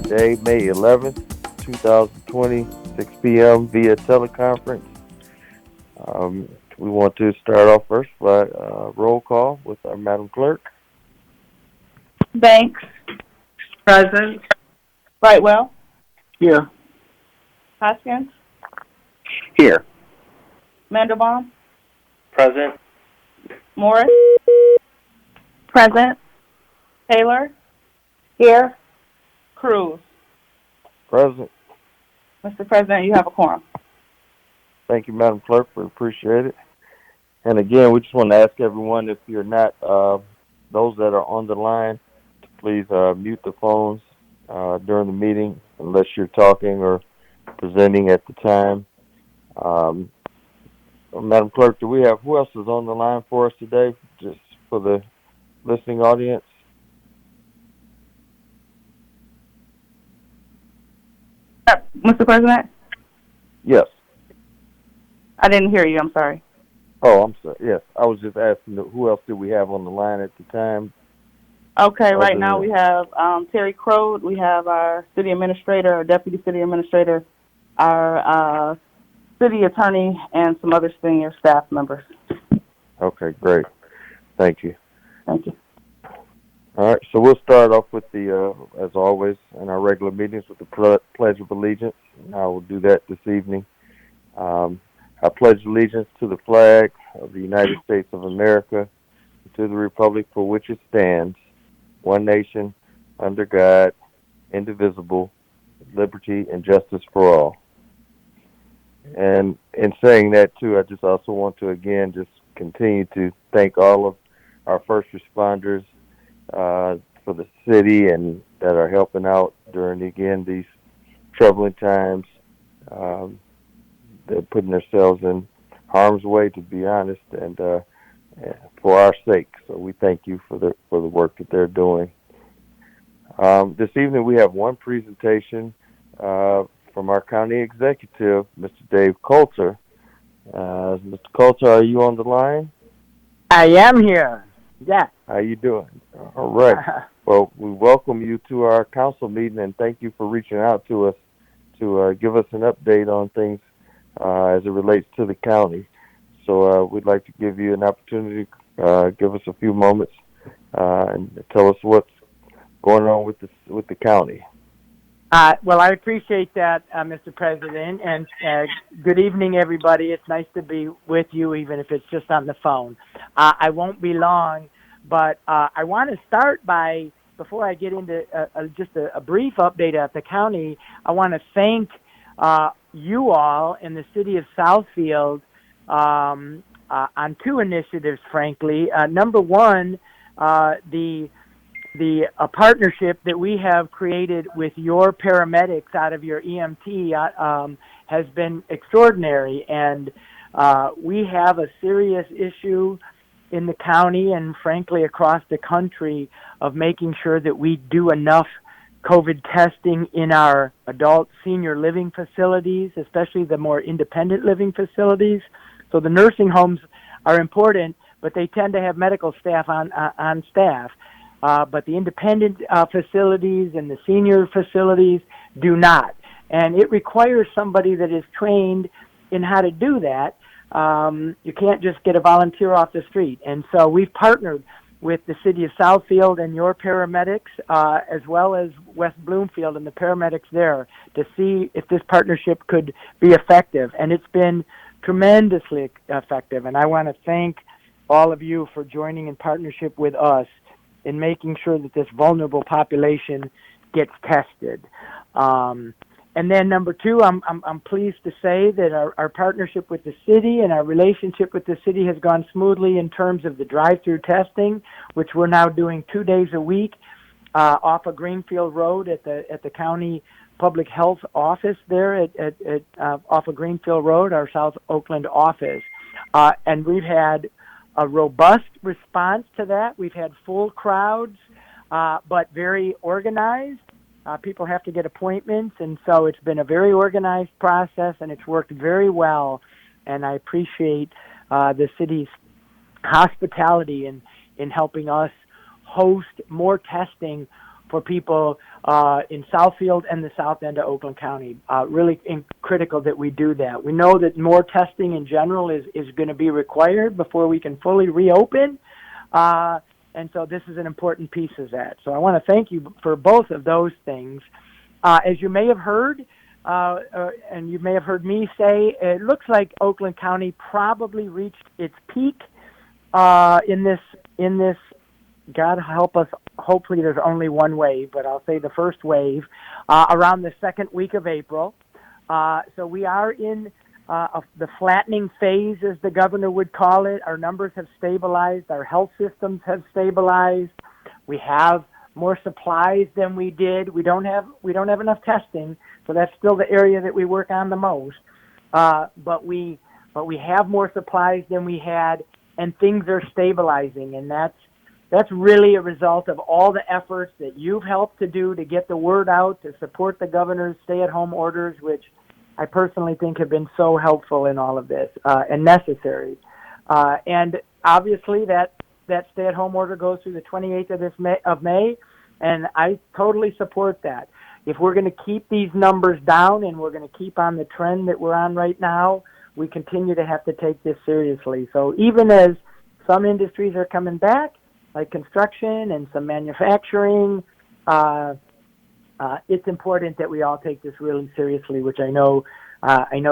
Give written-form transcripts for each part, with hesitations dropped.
Today, May 11th, 2020, 6 p.m. via teleconference. We want to start off first by roll call with our Madam Clerk. Banks. Present. Brightwell. Here. Hoskins. Here. Mandelbaum. Present. Morris. Present. Taylor. Here. Cruz. Present. Mr. President, you have a quorum. Thank you, Madam Clerk. We appreciate it. And again, we just want to ask everyone, if you're not, those that are on the line, to please mute the phones during the meeting unless you're talking or presenting at the time. Madam Clerk, who else is on the line for us today, just for the listening audience? Mr. President? Yes. I didn't hear you. I'm sorry. Oh, I'm sorry. Yes, I was just asking who else did we have on the line at the time? Okay, right now we have Terry Crode. We have our city administrator, our deputy city administrator, our city attorney, and some other senior staff members. Okay, great. Thank you. Thank you. All right, so we'll start off with the, as always, in our regular meetings with the Pledge of Allegiance. And I will do that this evening. I pledge allegiance to the flag of the United States of America, and to the republic for which it stands, one nation, under God, indivisible, with liberty and justice for all. And in saying that, too, I just also want to, again, just continue to thank all of our first responders for the city and that are helping out during, again, these troubling times. They're putting themselves in harm's way, to be honest, and for our sake. So we thank you for the work that they're doing. This evening we have one presentation from our county executive, Mr. Dave Coulter. Mr. Coulter, are you on the line? I am here. Yeah. How you doing? All right. Well, we welcome you to our council meeting, and thank you for reaching out to us to give us an update on things as it relates to the county. So we'd like to give you an opportunity to give us a few moments and tell us what's going on with the county. Well, I appreciate that, Mr. President, and good evening, everybody. It's nice to be with you, even if it's just on the phone. I won't be long, but I want to start by, before I get into just a brief update at the county, I want to thank you all in the city of Southfield on two initiatives, frankly. Number one, the partnership that we have created with your paramedics out of your EMT has been extraordinary, and we have a serious issue in the county and frankly across the country of making sure that we do enough COVID testing in our adult senior living facilities, especially the more independent living facilities. So the nursing homes are important, but they tend to have medical staff on staff. But the independent facilities and the senior facilities do not. And it requires somebody that is trained in how to do that. You can't just get a volunteer off the street. And so we've partnered with the city of Southfield and your paramedics, as well as West Bloomfield and the paramedics there, to see if this partnership could be effective. And it's been tremendously effective. And I want to thank all of you for joining in partnership with us in making sure that this vulnerable population gets tested. And then number two, I'm pleased to say that our partnership with the city and our relationship with the city has gone smoothly in terms of the drive-through testing, which we're now doing 2 days a week off of Greenfield Road at the county public health office there off of Greenfield Road, our South Oakland office. And we've had a robust response to that. We've had full crowds, but very organized. People have to get appointments, and so it's been a very organized process, and it's worked very well. And I appreciate the city's hospitality in helping us host more testing for people in Southfield and the south end of Oakland County. Really critical that we do that. We know that more testing in general is going to be required before we can fully reopen. And so this is an important piece of that. So I want to thank you for both of those things. As you may have heard, and you may have heard me say, it looks like Oakland County probably reached its peak in this. God help us. Hopefully, there's only one wave, but I'll say the first wave around the second week of April. So we are in the flattening phase, as the governor would call it. Our numbers have stabilized. Our health systems have stabilized. We have more supplies than we did. We don't have enough testing, so that's still the area that we work on the most. But we have more supplies than we had, and things are stabilizing, and that's really a result of all the efforts that you've helped to do to get the word out, to support the governor's stay-at-home orders, which I personally think have been so helpful in all of this and necessary. And obviously that stay-at-home order goes through the 28th of May, and I totally support that. If we're going to keep these numbers down and we're going to keep on the trend that we're on right now, we continue to have to take this seriously. So even as some industries are coming back, like construction and some manufacturing, it's important that we all take this really seriously, which I know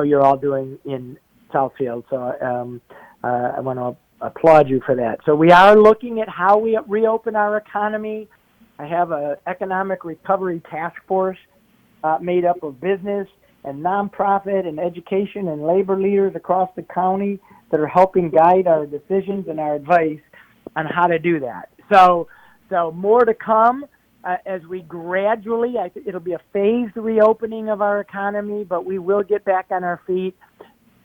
you're all doing in Southfield. So I want to applaud you for that. So we are looking at how we reopen our economy. I have an economic recovery task force made up of business and nonprofit and education and labor leaders across the county that are helping guide our decisions and our advice on how to do that. So more to come as we gradually, I think it'll be a phased reopening of our economy, but we will get back on our feet,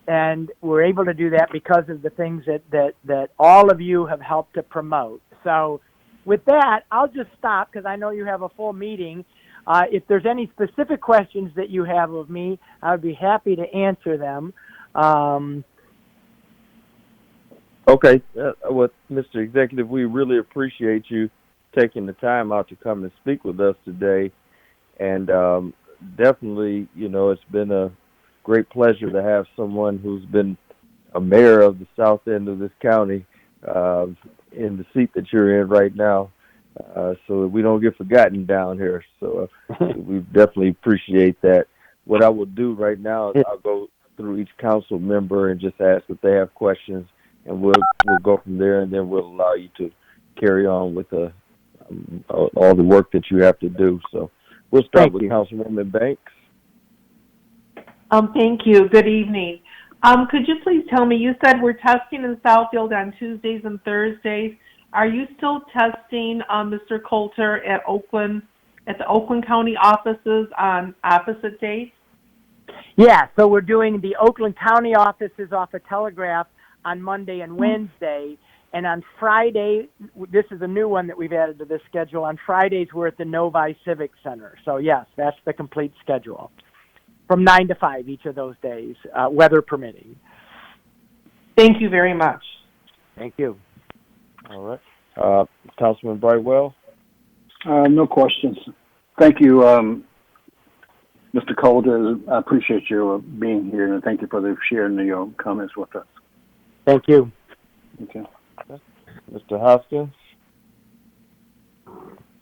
and we're able to do that because of the things that all of you have helped to promote. So with that, I'll just stop because I know you have a full meeting. If there's any specific questions that you have of me, I would be happy to answer them. Okay. Well, Mr. Executive, we really appreciate you taking the time out to come and speak with us today. And definitely, it's been a great pleasure to have someone who's been a mayor of the south end of this county in the seat that you're in right now, so that we don't get forgotten down here. So we definitely appreciate that. What I will do right now is I'll go through each council member and just ask if they have questions, and we'll go from there, and then we'll allow you to carry on with all the work that you have to do. So we'll start with Councilwoman Banks. Thank you. Good evening. Could you please tell me, you said we're testing in Southfield on Tuesdays and Thursdays. Are you still testing, Mr. Coulter, at the Oakland County offices on opposite days? Yeah, so we're doing the Oakland County offices off of Telegraph on Monday and Wednesday. And on Friday, this is a new one that we've added to this schedule. On Fridays, we're at the Novi Civic Center. So, yes, that's the complete schedule from 9 to 5 each of those days, weather permitting. Thank you very much. Thank you. All right. Councilman Brightwell? No questions. Thank you, Mr. Calder. I appreciate you being here, and thank you for sharing the comments with us. Thank you. Okay. Mr. Hoskins?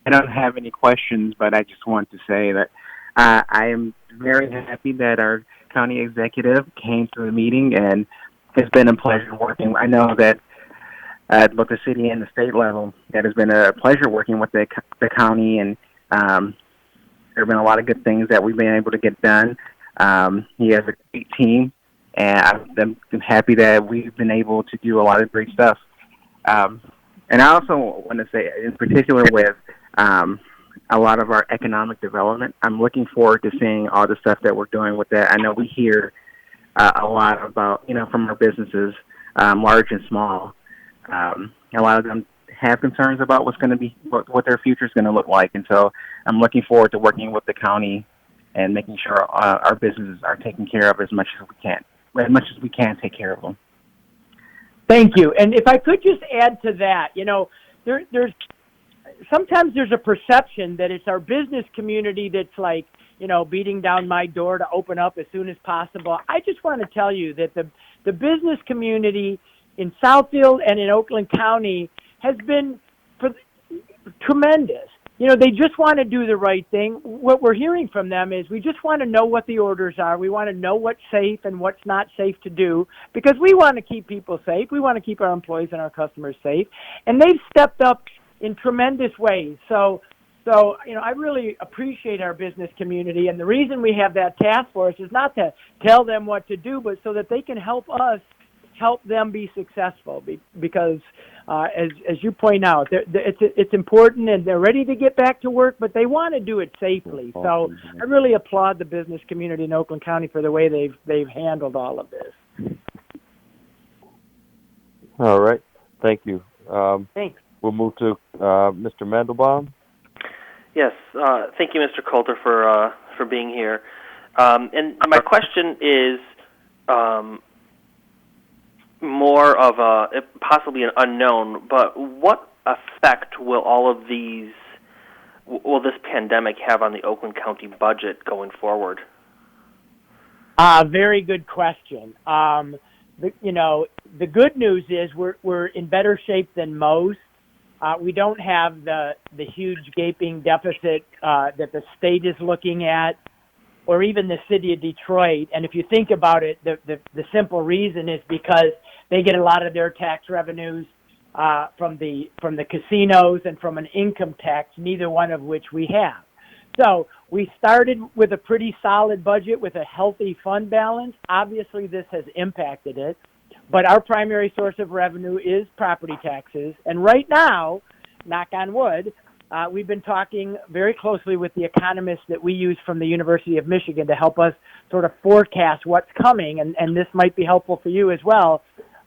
I don't have any questions, but I just want to say that I am very happy that our county executive came to the meeting, and it's been a pleasure working. I know that at both the city and the state level, it has been a pleasure working with the county, and there have been a lot of good things that we've been able to get done. He has a great team, and I'm happy that we've been able to do a lot of great stuff. And I also want to say, in particular with a lot of our economic development, I'm looking forward to seeing all the stuff that we're doing with that. I know we hear a lot about, from our businesses, large and small. A lot of them have concerns about what's going to be, what their future is going to look like. And so I'm looking forward to working with the county and making sure our businesses are taken care of as much as we can take care of them. Thank you. And if I could just add to that, there's sometimes there's a perception that it's our business community that's like, beating down my door to open up as soon as possible. I just want to tell you that the business community in Southfield and in Oakland County has been tremendous. They just want to do the right thing. What we're hearing from them is we just want to know what the orders are. We want to know what's safe and what's not safe to do because we want to keep people safe. We want to keep our employees and our customers safe. And they've stepped up in tremendous ways. So I really appreciate our business community. And the reason we have that task force is not to tell them what to do, but so that they can help us help them be successful because as you point out, it's important and they're ready to get back to work, but they want to do it safely. So I really applaud the business community in Oakland County for the way they've handled all of this. All right. Thank you. Thanks. We'll move to Mr. Mandelbaum. Yes. Thank you, Mr. Coulter, for being here. And my question is more of possibly an unknown, but what effect will this pandemic have on the Oakland County budget going forward? Very good question. The good news is we're in better shape than most. We don't have the huge gaping deficit that the state is looking at, or even the city of Detroit. And if you think about it, the simple reason is because they get a lot of their tax revenues from the casinos and from an income tax, neither one of which we have. So we started with a pretty solid budget with a healthy fund balance. Obviously, this has impacted it. But our primary source of revenue is property taxes. And right now, knock on wood, we've been talking very closely with the economists that we use from the University of Michigan to help us sort of forecast what's coming, and this might be helpful for you as well.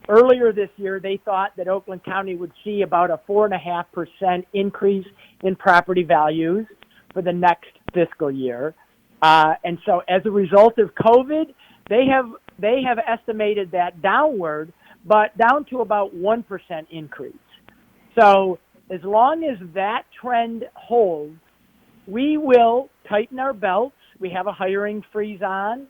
Earlier this year, they thought that Oakland County would see about a 4.5% increase in property values for the next fiscal year. And so as a result of COVID, they have estimated that downward, but down to about 1% increase. So as long as that trend holds, we will tighten our belts. We have a hiring freeze on.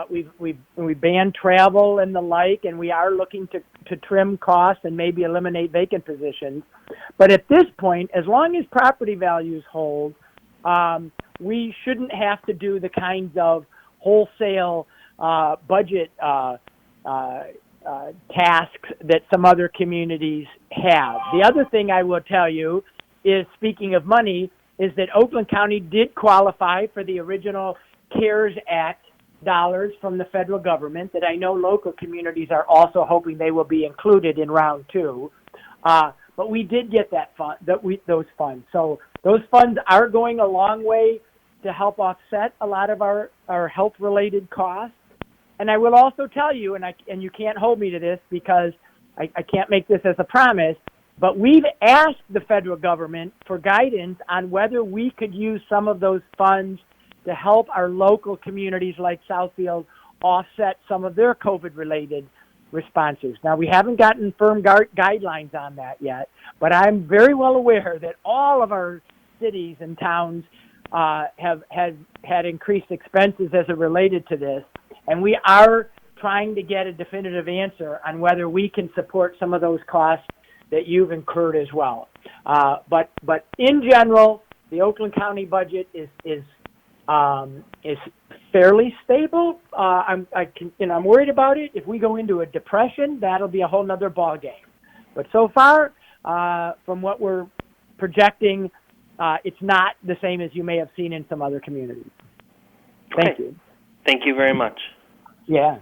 We banned travel and the like, and we are looking to trim costs and maybe eliminate vacant positions. But at this point, as long as property values hold, we shouldn't have to do the kinds of wholesale budget tasks that some other communities have. The other thing I will tell you is, speaking of money, is that Oakland County did qualify for the original CARES Act dollars from the federal government that I know local communities are also hoping they will be included in round 2. But we did get those funds. So those funds are going a long way to help offset a lot of our health-related costs. And I will also tell you, and you can't hold me to this because I can't make this as a promise, but we've asked the federal government for guidance on whether we could use some of those funds to help our local communities like Southfield offset some of their COVID-related responses. Now, we haven't gotten firm guidelines on that yet, but I'm very well aware that all of our cities and towns have had increased expenses as it related to this, and we are trying to get a definitive answer on whether we can support some of those costs that you've incurred as well. But in general, the Oakland County budget is fairly stable. I'm worried about it. If we go into a depression, that'll be a whole nother ball game. But so far, from what we're projecting, it's not the same as you may have seen in some other communities. Thank you. Thank you very much. Yeah.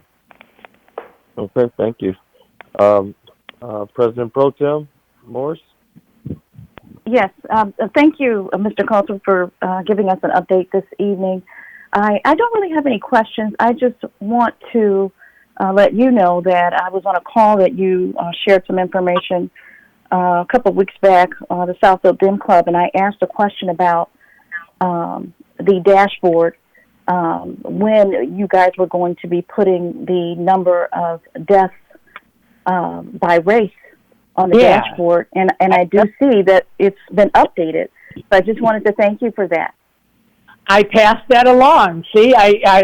Okay, thank you. President Pro Tem Morris? Yes, thank you, Mr. Coulter, for giving us an update this evening. I don't really have any questions. I just want to let you know that I was on a call that you shared some information a couple of weeks back on the Southfield Dem Club, and I asked a question about the dashboard, when you guys were going to be putting the number of deaths by race on the dashboard, and I do see that it's been updated. So I just wanted to thank you for that. I passed that along. See, yes. I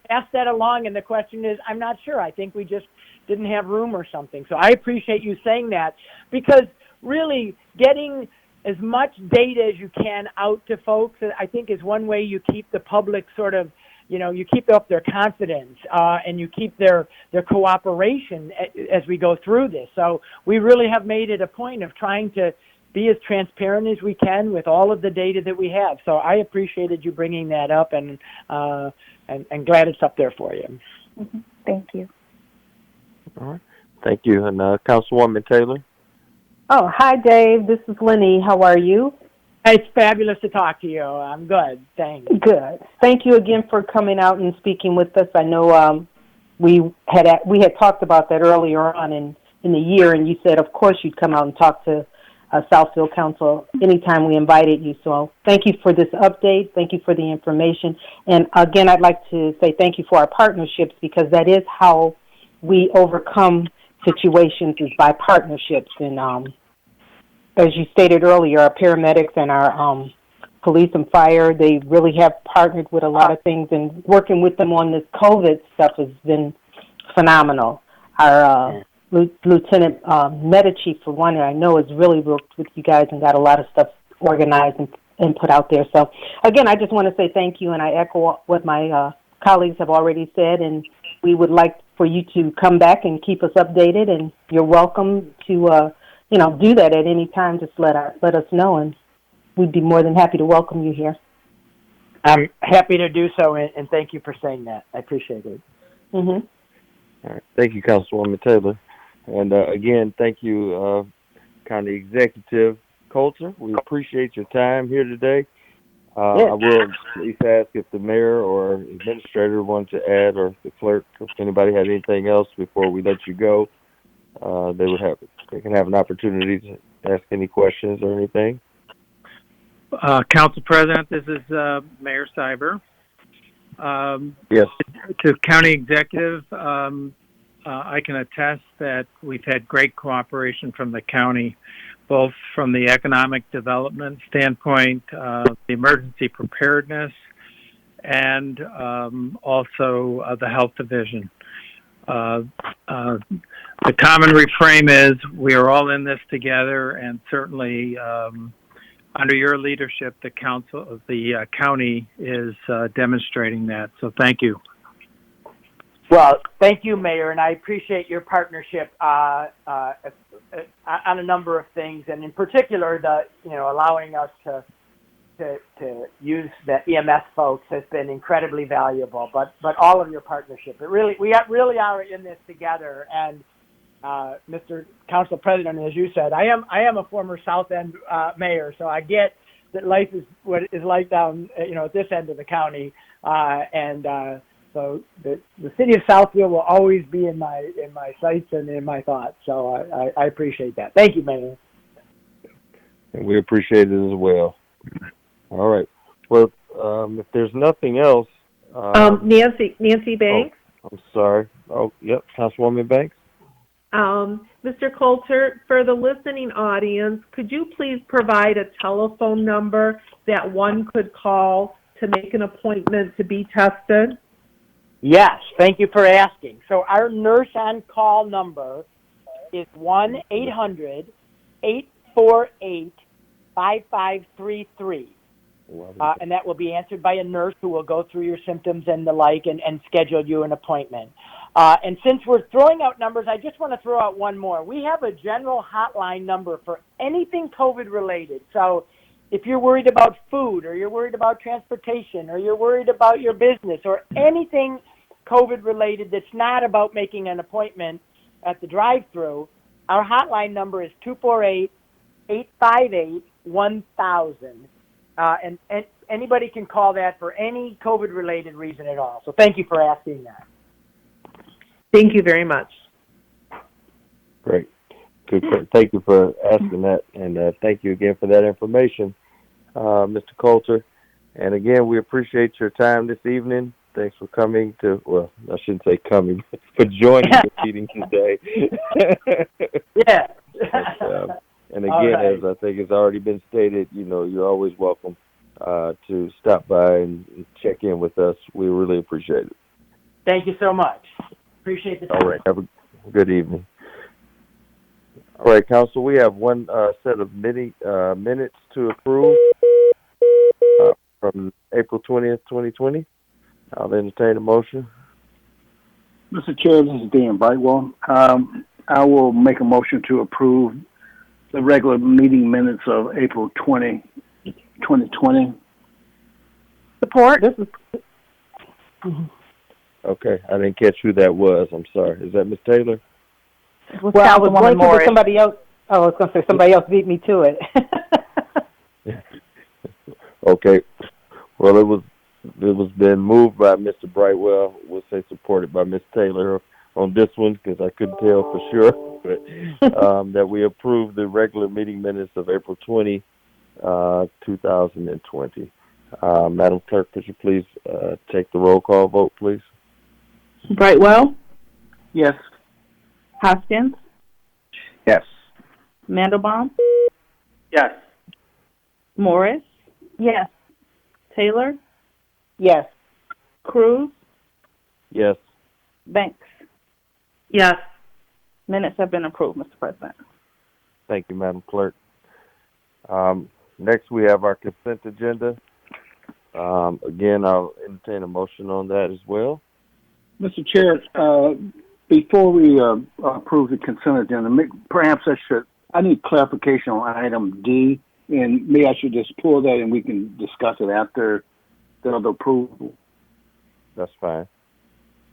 passed that along, and the question is, I'm not sure. I think we just didn't have room or something. So I appreciate you saying that, because really getting as much data as you can out to folks, I think, is one way you keep the public sort of, you keep up their confidence, and you keep their cooperation as we go through this. So we really have made it a point of trying to be as transparent as we can with all of the data that we have. So I appreciated you bringing that up, and glad it's up there for you. Mm-hmm. Thank you. All right. Thank you. And Councilwoman Taylor? Oh, hi, Dave. This is Lenny. How are you? It's fabulous to talk to you. I'm good. Thanks. Good. Thank you again for coming out and speaking with us. I know we had talked about that earlier on in the year, and you said, of course, you'd come out and talk to Southfield Council anytime we invited you. So thank you for this update. Thank you for the information. And again, I'd like to say thank you for our partnerships, because that is how we overcome situations, is by partnerships. And as you stated earlier, our paramedics and our police and fire, they really have partnered with a lot of things, and working with them on this COVID stuff has been phenomenal. Our Lieutenant Medici, for one, I know, has really worked with you guys and got a lot of stuff organized and put out there. So, again, I just want to say thank you, and I echo what my colleagues have already said, and we would like for you to come back and keep us updated, and you're welcome to, do that at any time. Just let us know, and we'd be more than happy to welcome you here. I'm happy to do so, and thank you for saying that. I appreciate it. Mm-hmm. All right. Thank you, Councilwoman Taylor. And again, thank you, County Executive Coulter. We appreciate your time here today. I will at least ask if the mayor or administrator wanted to add, or the clerk, if anybody had anything else before we let you go. They can have an opportunity to ask any questions or anything. Council President, this is Mayor Cyber. Yes. To County Executive, I can attest that we've had great cooperation from the county, both from the economic development standpoint, the emergency preparedness, and also the health division. The common refrain is we are all in this together, and certainly under your leadership, the county is demonstrating that. So thank you. Well, thank you, Mayor, and I appreciate your partnership on a number of things, and in particular, allowing us to use the EMS folks has been incredibly valuable. But all of your partnership, we really are in this together. And Mr. Council President, as you said, I am a former South End mayor, so I get that life is what it is like down at this end of the county, so the city of Southfield will always be in my sights and in my thoughts. So I appreciate that. Thank you, Mayor. And we appreciate it as well. All right. Well, if there's nothing else, Nancy Banks. Oh, I'm sorry. Oh, yep, Councilwoman Banks. Mr. Coulter, for the listening audience, could you please provide a telephone number that one could call to make an appointment to be tested? Yes, thank you for asking. So our nurse on call number is 1-800-848-5533. And that will be answered by a nurse who will go through your symptoms and the like and schedule you an appointment. And since we're throwing out numbers, I just want to throw out one more. We have a general hotline number for anything COVID related. So if you're worried about food, or you're worried about transportation, or you're worried about your business, or anything COVID related that's not about making an appointment at the drive-thru, our hotline number is 248-858-1000. And anybody can call that for any COVID related reason at all. So thank you for asking that. Thank you very much. Great. Good. Thank you for asking that, and thank you again for that information, Mr. Coulter. And again, we appreciate your time this evening. thanks for coming to, well, I shouldn't say coming, for joining the meeting today. Yeah. And again, as I think has already been stated, you're always welcome to stop by and check in with us. We really appreciate it. Thank you so much. Appreciate the time. All right. Have a good evening. All right, Council, we have one set of minutes to approve from April 20th, 2020. I'll entertain a motion. Mr. Chair, this is Dan Brightwell. I will make a motion to approve the regular meeting minutes of April 20, 2020. Support. Okay, I didn't catch who that was. I'm sorry. Is that Ms. Taylor? Well, I was going to somebody else. I was going to say somebody else beat me to it. Okay. Well, it was been moved by Mr. Brightwell. We'll say supported by Ms. Taylor on this one because I couldn't tell for sure. But that we approve the regular meeting minutes of April 20, 2020. Madam Clerk, could you please take the roll call vote, please? Brightwell, Yes. Hoskins, Yes. Mandelbaum, Yes. Morris, Yes. Taylor, Yes. Cruz, Yes. Banks. Yes. Minutes have been approved, Mr. President. Thank you, Madam Clerk. Next, we have our consent agenda. Again, I'll entertain a motion on that as well. Mr. Chair, before we approve the consent agenda, perhaps I need clarification on item D, and maybe I should just pull that and we can discuss it after the other approval. That's fine.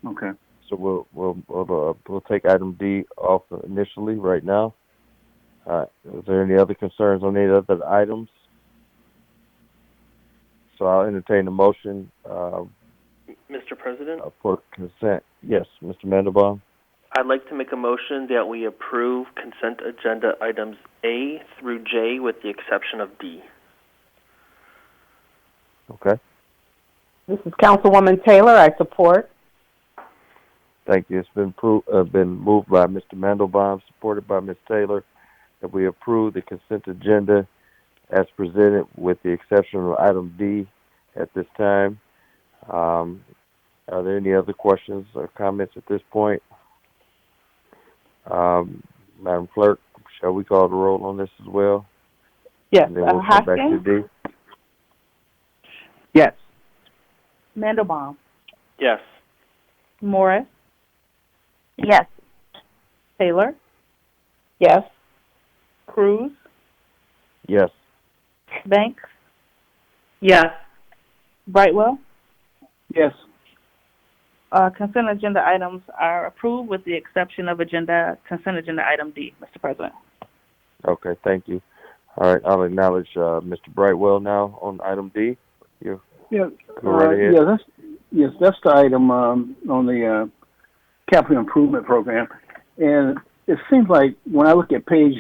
Okay. So we'll take item D off initially right now. Is there any other concerns on any other items? So I'll entertain a motion Mr. President, for consent. Yes, Mr. Mandelbaum. I'd like to make a motion that we approve consent agenda items A through J with the exception of D. Okay. This is Councilwoman Taylor. I support. Thank you. It's been moved by Mr. Mandelbaum, supported by Ms. Taylor, that we approve the consent agenda as presented with the exception of item D at this time. Are there any other questions or comments at this point? Madam Clerk, shall we call the roll on this as well? Yes. And then we'll come back to D. Yes. Mandelbaum, Yes. Morris, Yes. Taylor, Yes. Cruz, Yes. Banks, Yes. Brightwell. Yes. Consent agenda items are approved with the exception of consent agenda item D, Mr. President. Okay, thank you. All right, I'll acknowledge Mr. Brightwell now on item D. You Yeah. go right ahead. That's the item on the capital improvement program, and it seems like when I look at page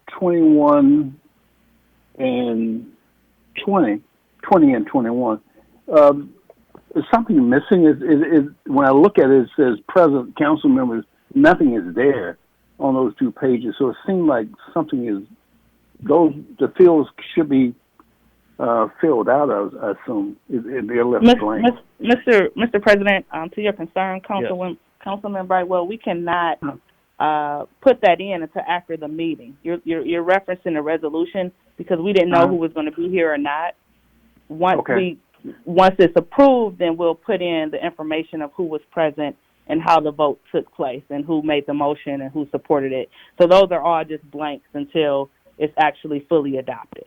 21 and 20 and 21, is something missing? Is when I look at it, it says present council members. Nothing is there on those two pages, so it seems like something is. The fields should be filled out. I assume they're left blank. Mr. President, to your concern, Councilman Brightwell, we cannot put that in until after the meeting. You're referencing a resolution because we didn't know who was going to be here or not. Once it's approved, then we'll put in the information of who was present and how the vote took place and who made the motion and who supported it. So those are all just blanks until it's actually fully adopted.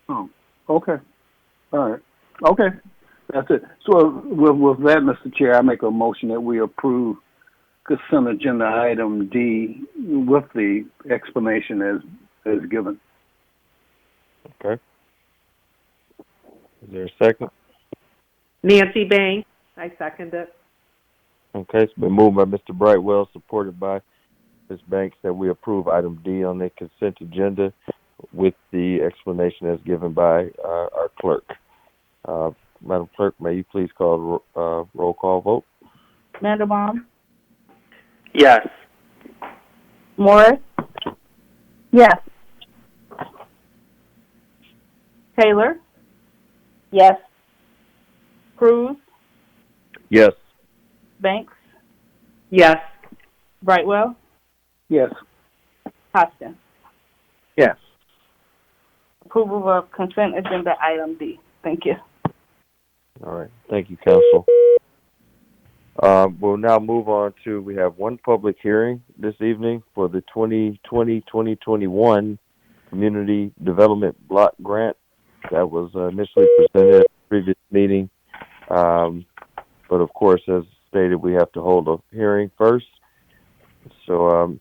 Oh, okay. All right. Okay. That's it. So with that, Mr. Chair, I make a motion that we approve consent agenda item D with the explanation as given. Okay. Is there a second? Nancy Banks. I second it. Okay, it's been moved by Mr. Brightwell, supported by Ms. Banks, that we approve item D on the consent agenda with the explanation as given by our clerk. Madam Clerk, may you please call the roll call vote? Mandelbaum, Yes. Morris, Yes. Taylor, Yes. Cruz, Yes. Banks, Yes. Brightwell, Yes. Hoskins. Yes. Approval of consent agenda item D. Thank you. All right. Thank you, Council. We'll now move on to, we have one public hearing this evening for the 2020-2021 Community Development Block Grant that was initially presented at the previous meeting. But of course, as stated, we have to hold a hearing first. So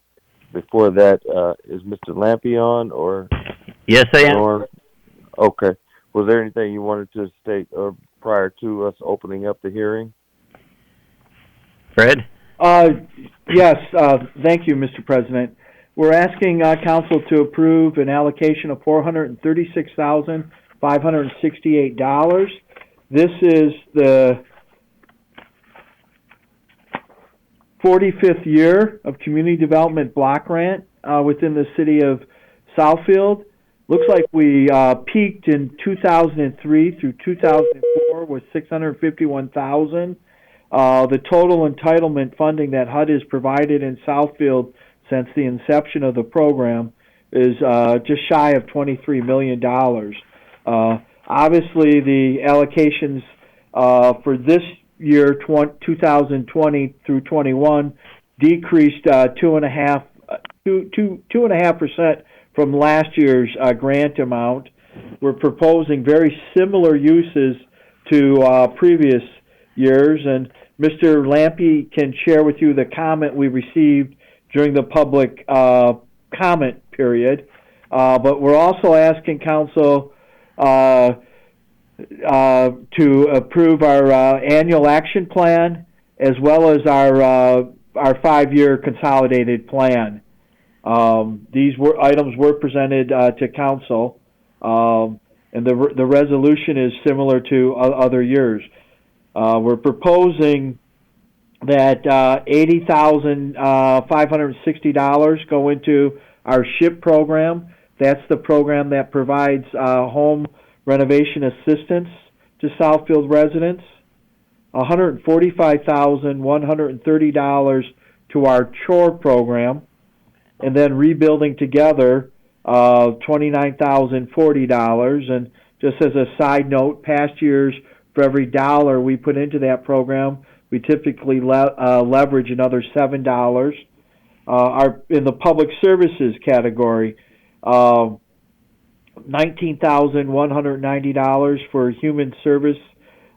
before that, is Mr. Lampy on or? Yes, I am. Norm? Okay. Was there anything you wanted to state prior to us opening up the hearing? Fred? Yes, thank you, Mr. President. We're asking council to approve an allocation of $436,568. This is the 45th year of community development block grant within the city of Southfield. Looks like we peaked in 2003 through 2004 with $651,000. The total entitlement funding that HUD has provided in Southfield since the inception of the program is just shy of $23 million. Obviously, the allocations for this year, 2020 through 21, decreased 2.5% from last year's grant amount. We're proposing very similar uses to previous years, and Mr. Lampy can share with you the comment we received during the public comment period. But we're also asking council to approve our annual action plan as well as our 5-year consolidated plan. These items were presented to council, and the resolution is similar to other years. We're proposing that $80,560 go into our SHIP program. That's the program that provides home renovation assistance to Southfield residents. $145,130 to our chore program, and then Rebuilding Together, $29,040. And just as a side note, past years, for every dollar we put into that program, we typically leverage another $7. In the public services category, $19,190 for human service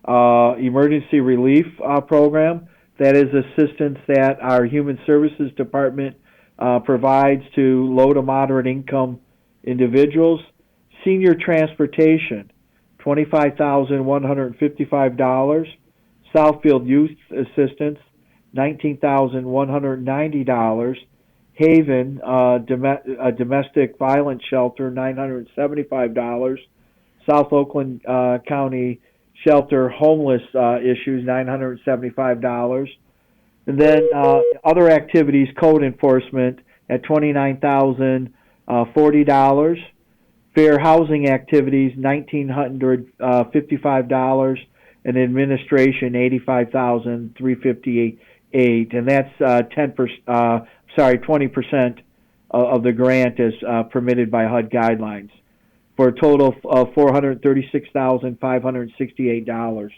emergency relief program. That is assistance that our human services department provides to low to moderate income individuals. Senior transportation, $25,155. Southfield Youth Assistance, $19,190. Haven, a domestic violence shelter, $975. South Oakland County Shelter Homeless Issues, $975. And then other activities, code enforcement at $29,040. Fair housing activities, $1,955. And administration, $85,358. And that's 20% of the grant is permitted by HUD guidelines, for a total of $436,568.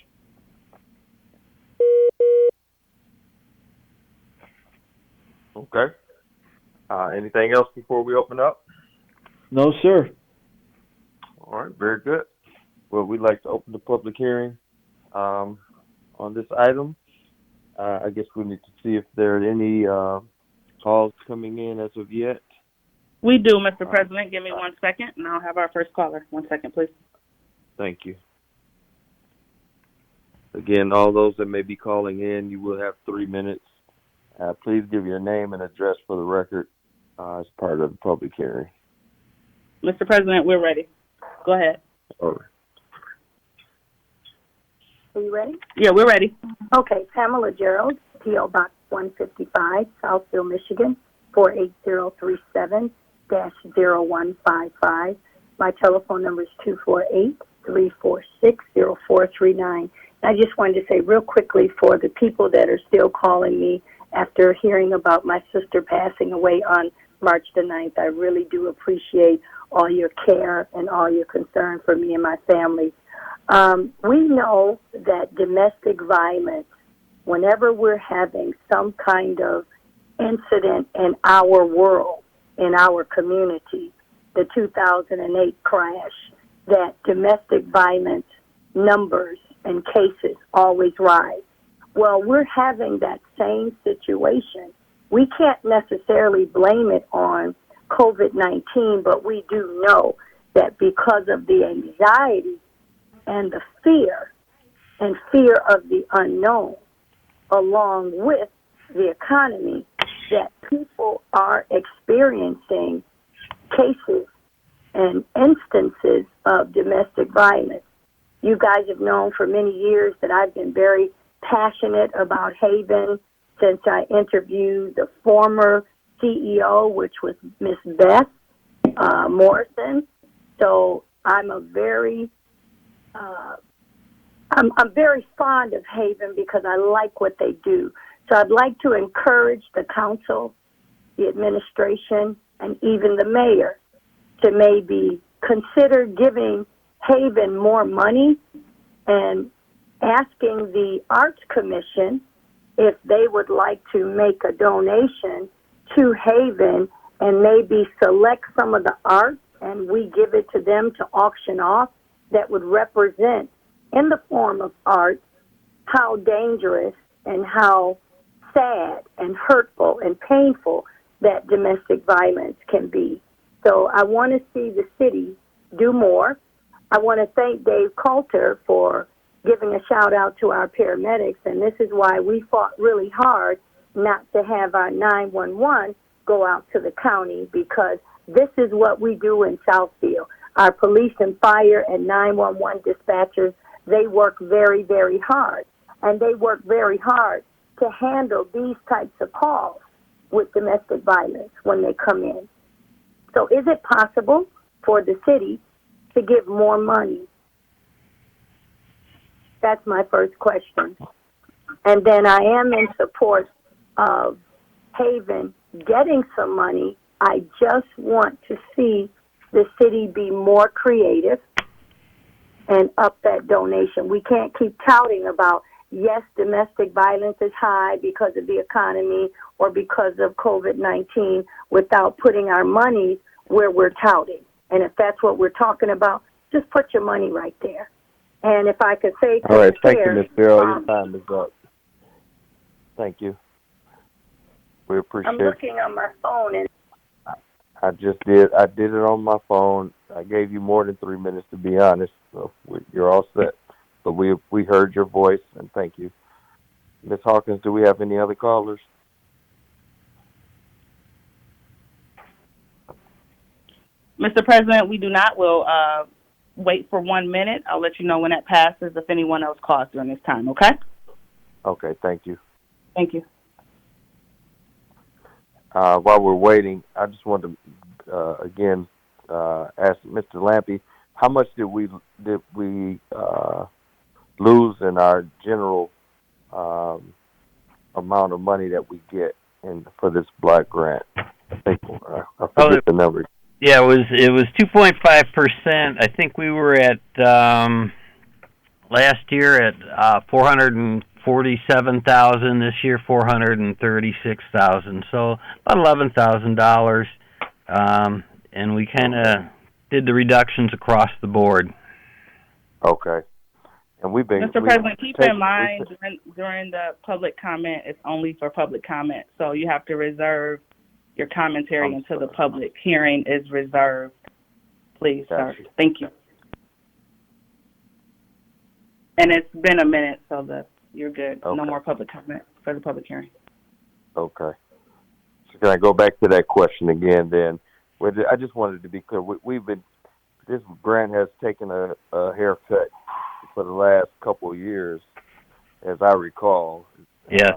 Okay. Anything else before we open up? No, sir. All right, very good. Well, we'd like to open the public hearing on this item. I guess we need to see if there are any calls coming in as of yet. We do, Mr. President. Give me 1 second, and I'll have our first caller. 1 second, please. Thank you. Again, all those that may be calling in, you will have 3 minutes. Please give your name and address for the record as part of the public hearing. Mr. President, we're ready. Go ahead. All right. Are you ready? Yeah, we're ready. Okay, Pamela Gerald, P.O. Box 155, Southfield, Michigan, 48037-0155. My telephone number is 248-346-0439. I just wanted to say real quickly for the people that are still calling me after hearing about my sister passing away on March the 9th, I really do appreciate all your care and all your concern for me and my family. We know that domestic violence, whenever we're having some kind of incident in our world, in our community, the 2008 crash, that domestic violence numbers and cases always rise. Well, we're having that same situation. We can't necessarily blame it on COVID-19, but we do know that because of the anxiety and the fear of the unknown, along with the economy, that people are experiencing cases and instances of domestic violence. You guys have known for many years that I've been very passionate about Haven since I interviewed the former CEO, which was Miss Beth Morrison. So I'm very fond of Haven because I like what they do. So I'd like to encourage the council, the administration, and even the mayor to maybe consider giving Haven more money and asking the Arts Commission if they would like to make a donation to Haven and maybe select some of the art and we give it to them to auction off that would represent in the form of art how dangerous and how sad and hurtful and painful that domestic violence can be. So I want to see the city do more. I want to thank Dave Coulter for giving a shout out to our paramedics, and this is why we fought really hard not to have our 911 go out to the county, because this is what we do in Southfield. Our police and fire and 911 dispatchers, they work very, very hard, and they work very hard to handle these types of calls with domestic violence when they come in. So is it possible for the city to give more money? That's my first question. And then I am in support of Haven getting some money. I just want to see the city be more creative and up that donation. We can't keep touting about, yes, domestic violence is high because of the economy or because of COVID-19 without putting our money where we're touting. And if that's what we're talking about, just put your money right there. And if I could say to all right, the thank chair, you, Ms. Farrell. Your time is up. Thank you. We appreciate it. I'm looking on my phone and I just did. I did it on my phone. I gave you more than 3 minutes, to be honest. So you're all set. But we heard your voice, and thank you. Ms. Hawkins, do we have any other callers? Mr. President, we do not. We'll wait for 1 minute. I'll let you know when that passes if anyone else calls during this time, okay? Okay, thank you. Thank you. While we're waiting, I just want to again ask Mr. Lampe, how much did we lose in our general amount of money that we get for this block grant? I think I forget the number. Yeah, it was 2.5%. I think we were at last year at 447,000. This year 436,000. So about $11,000. And we kind of did the reductions across the board. Okay. And we've been. Mr. President, keep in mind during the public comment, it's only for public comment. So you have to reserve your commentary until the public hearing is reserved. Please, sir. Thank you. And it's been a minute, so you're good. Okay. No more public comment for the public hearing. Okay. So can I go back to that question again then? I just wanted to be clear. This grant has taken a haircut for the last couple of years. as I recall. Yeah.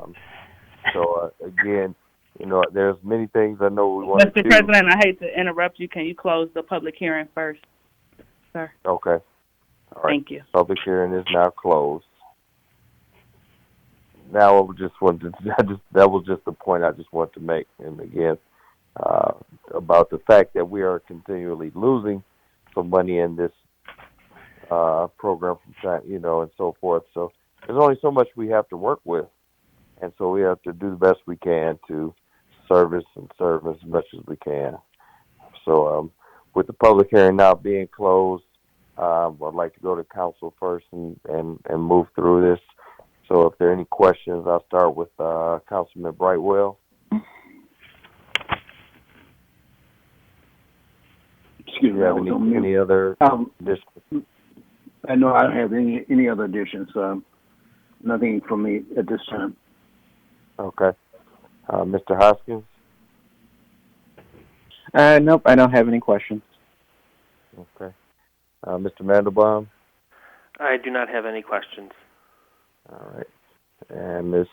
Again, there's many things I know we want to do. Mr. President, I hate to interrupt you. Can you close the public hearing first, sir? Okay. All right. Thank you. Public hearing is now closed. Now, that was just the point I just wanted to make. And again, about the fact that we are continually losing some money in this program from time, and so forth. So there's only so much we have to work with. And so we have to do the best we can to service and serve as much as we can. So with the public hearing now being closed, I'd like to go to council first and move through this. So if there are any questions, I'll start with Councilman Brightwell. Excuse me. Do you have any other additions? I know I don't have any other additions. Nothing from me at this time. Okay. Mr. Hoskins? Nope, I don't have any questions. Okay. Mr. Mandelbaum? I do not have any questions. All right. And Ms.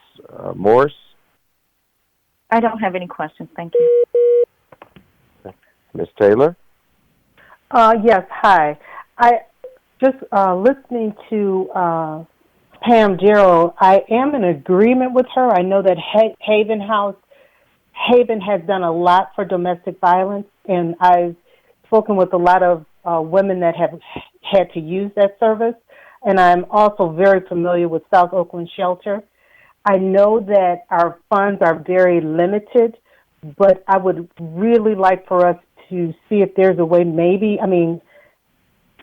Morris? I don't have any questions. Thank you. Okay. Ms. Taylor? Yes, hi. I just listening to Pam Gerald, I am in agreement with her. I know that Haven has done a lot for domestic violence, and I've spoken with a lot of women that have had to use that service, and I'm also very familiar with South Oakland Shelter. I know that our funds are very limited, but I would really like for us to see if there's a way, maybe, even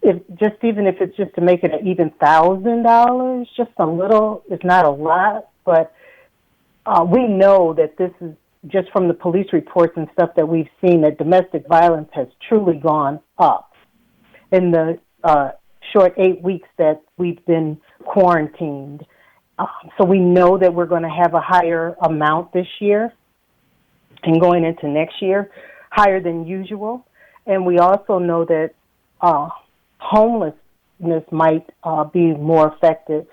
if it's just to make it an even $1,000, just a little. It's not a lot, but we know that this is just from the police reports and stuff that we've seen, that domestic violence has truly gone up in the short 8 weeks that we've been quarantined. So we know that we're going to have a higher amount this year and going into next year, higher than usual. And we also know that homelessness might be more effective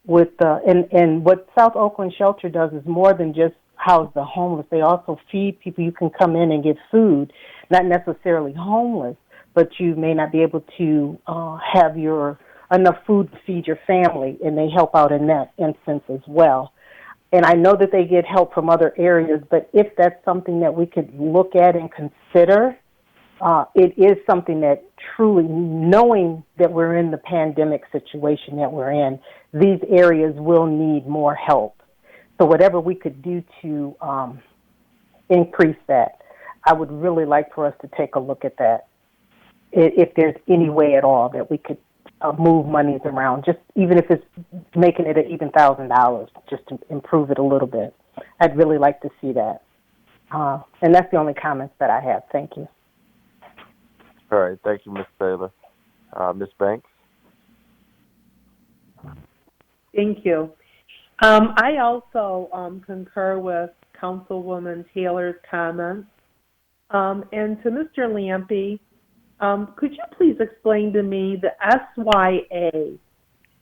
with and what South Oakland Shelter does is more than just house the homeless. They also feed people. You can come in and get food, not necessarily homeless, but you may not be able to have enough food to feed your family, and they help out in that instance as well. And I know that they get help from other areas, but if that's something that we could look at and consider, it is something that truly, knowing that we're in the pandemic situation that we're in, these areas will need more help. So whatever we could do to increase that, I would really like for us to take a look at that. If there's any way at all that we could move monies around, just even if it's making it an even $1,000, just to improve it a little bit. I'd really like to see that. And that's the only comments that I have. Thank you. All right. Thank you, Ms. Taylor. Ms. Banks? Thank you. I also concur with Councilwoman Taylor's comments. And to Mr. Lampe, could you please explain to me the SYA,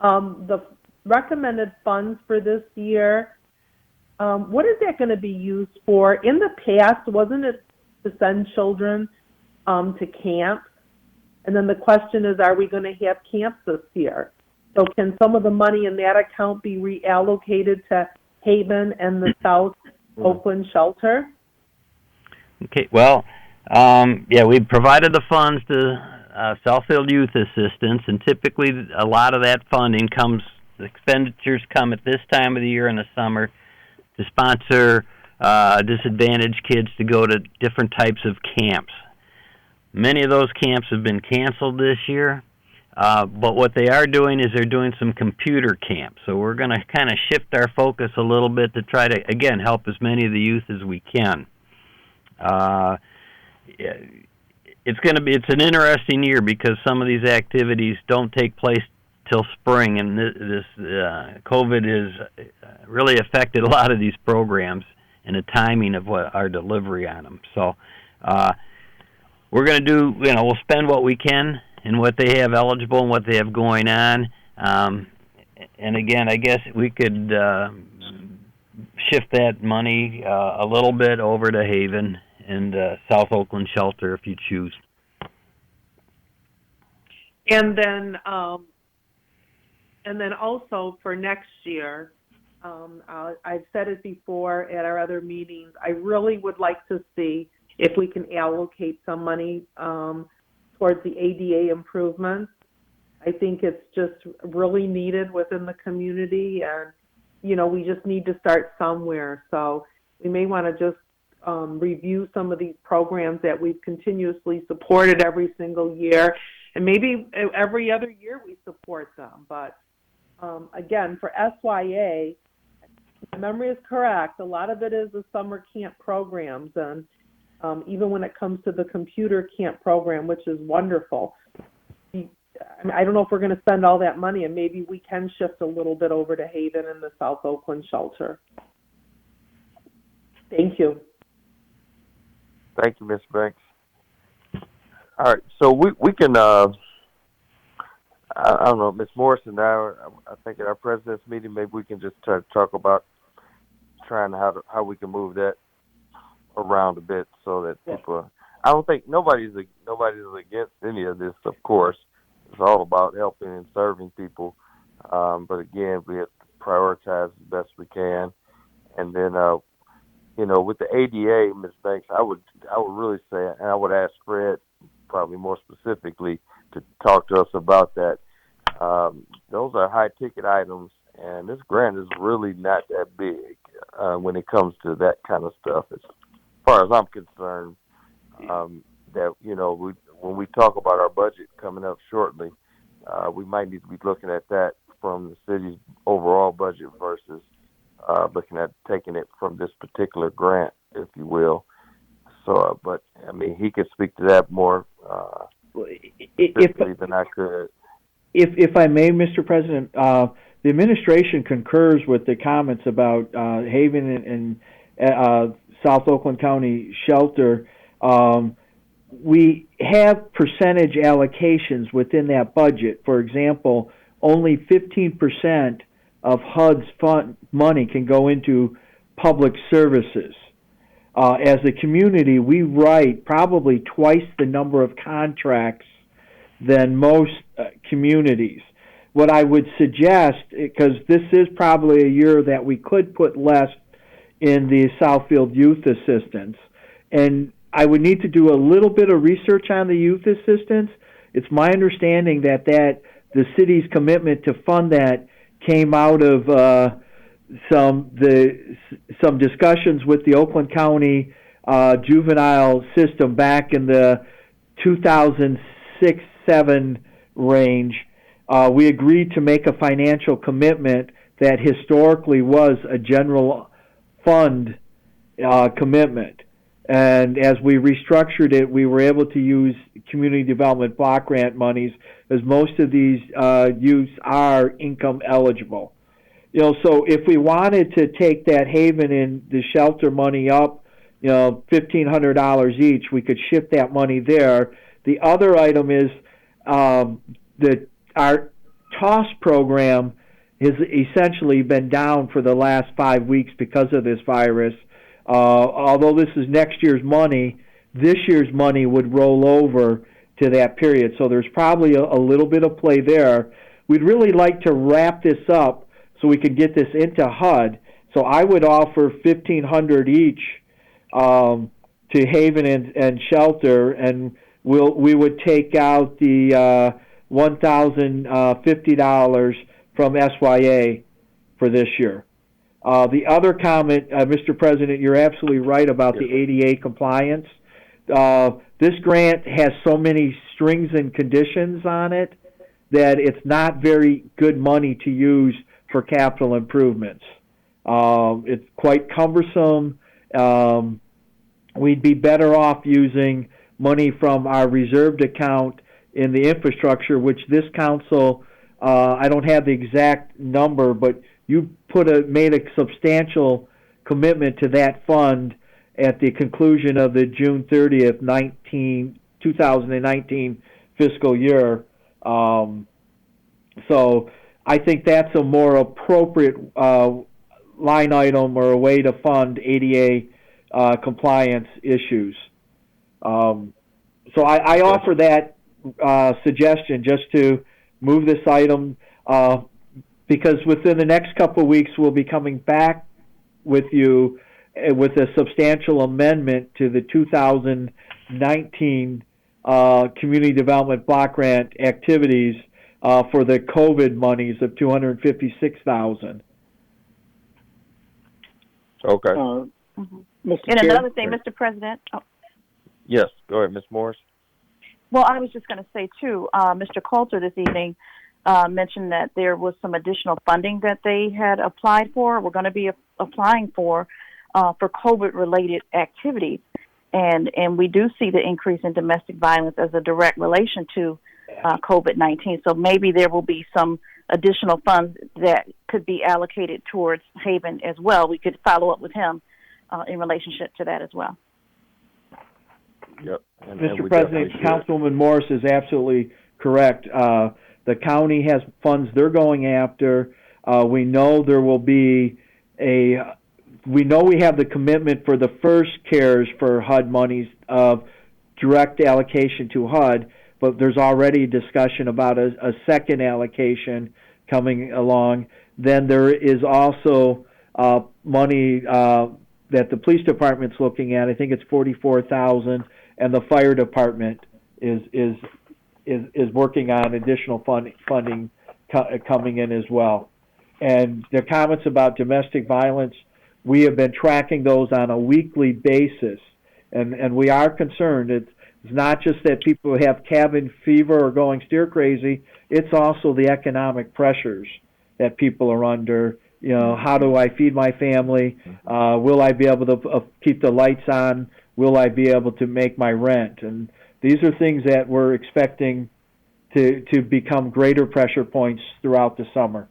the recommended funds for this year? What is that going to be used for? In the past, wasn't it to send children to camps? And then the question is, are we going to have camps this year? So can some of the money in that account be reallocated to Haven and the South Oakland Shelter? Okay, well, we provided the funds to Southfield Youth Assistance, and typically a lot of that funding the expenditures come at this time of the year in the summer to sponsor disadvantaged kids to go to different types of camps. Many of those camps have been canceled this year, but what they are doing is they're doing some computer camps. So we're going to kind of shift our focus a little bit to try to, again, help as many of the youth as we can. It's an interesting year because some of these activities don't take place till spring, and this COVID has really affected a lot of these programs and the timing of our delivery on them. So we're going to do, we'll spend what we can and what they have eligible and what they have going on, and again, I guess we could shift that money a little bit over to Haven and South Oakland Shelter if you choose. And then also for next year, I've said it before at our other meetings, I really would like to see if we can allocate some money towards the ADA improvements. I think it's just really needed within the community, and, you know, we just need to start somewhere. So we may want to just review some of these programs that we've continuously supported every single year, and maybe every other year we support them. But again, for SYA, my memory is correct. A lot of it is the summer camp programs, and even when it comes to the computer camp program, which is wonderful. I don't know if we're going to spend all that money, and maybe we can shift a little bit over to Haven and the South Oakland Shelter. Thank you. Thank you, Ms. Banks. All right, so we can, I don't know, Ms. Morrison and I think at our president's meeting, maybe we can just try to talk about trying how we can move that around a bit so that people, I don't think nobody's against any of this, of course. It's all about helping and serving people. But again, we have to prioritize as best we can. And then, you know, with the ADA, Ms. Banks, I would really say, and I would ask Fred probably more specifically to talk to us about that. Those are high ticket items, and this grant is really not that big when it comes to that kind of stuff. As far as I'm concerned, that, you know, when we talk about our budget coming up shortly, we might need to be looking at that from the city's overall budget versus looking at taking it from this particular grant, if you will. So, but I mean, he could speak to that more specifically than I could. If I may, Mr. President, the administration concurs with the comments about Haven and South Oakland County Shelter. We have percentage allocations within that budget. For example, only 15% of HUD's fund money can go into public services. As a community, we write probably twice the number of contracts than most communities. What I would suggest, because this is probably a year that we could put less in the Southfield Youth Assistance, and I would need to do a little bit of research on the youth assistance. It's my understanding that the city's commitment to fund that came out of some discussions with the Oakland County juvenile system back in the 2006-07 range. We agreed to make a financial commitment that historically was a general fund commitment. And as we restructured it, we were able to use community development block grant monies, as most of these youths are income eligible. You know, so if we wanted to take that Haven and the shelter money up, you know, $1,500 each, we could shift that money there. The other item is our TOS program has essentially been down for the last 5 weeks because of this virus. Although this is next year's money, this year's money would roll over to that period. So there's probably a little bit of play there. We'd really like to wrap this up so we could get this into HUD. So I would offer $1,500 each to Haven and Shelter, and we would take out the $1,050 from SYA for this year. The other comment, Mr. President, you're absolutely right about the ADA compliance. This grant has so many strings and conditions on it that it's not very good money to use for capital improvements. It's quite cumbersome. We'd be better off using money from our reserved account in the infrastructure, which this council, I don't have the exact number, but you made a substantial commitment to that fund at the conclusion of the June 30th, 2019 fiscal year. So I think that's a more appropriate line item or a way to fund ADA compliance issues. So I offer that suggestion just to move this item because within the next couple of weeks we'll be coming back with you with a substantial amendment to the 2019 Community Development Block Grant activities for the COVID monies of $256,000. Okay. And Chair? another thing, Mr. President. Oh. Yes, go ahead, Ms. Morris. Well, I was just going to say, too, Mr. Coulter this evening mentioned that there was some additional funding that they had applied for, we're going to be applying for COVID-related activities. And we do see the increase in domestic violence as a direct relation to COVID-19. So maybe there will be some additional funds that could be allocated towards Haven as well. We could follow up with him in relationship to that as well. Yep. Mr. President, Councilwoman Morris is absolutely correct. The county has funds they're going after. We know there will be we know we have the commitment for the first CARES for HUD monies of direct allocation to HUD, but there's already discussion about a second allocation coming along. Then there is also money that the police department's looking at. I think it's $44,000, and the fire department is working on additional funding coming in as well. And the comments about domestic violence, we have been tracking those on a weekly basis, and we are concerned. It's not just that people have cabin fever or going stir crazy. It's also the economic pressures that people are under. You know, how do I feed my family? Will I be able to keep the lights on? Will I be able to make my rent? And these are things that we're expecting to become greater pressure points throughout the summer.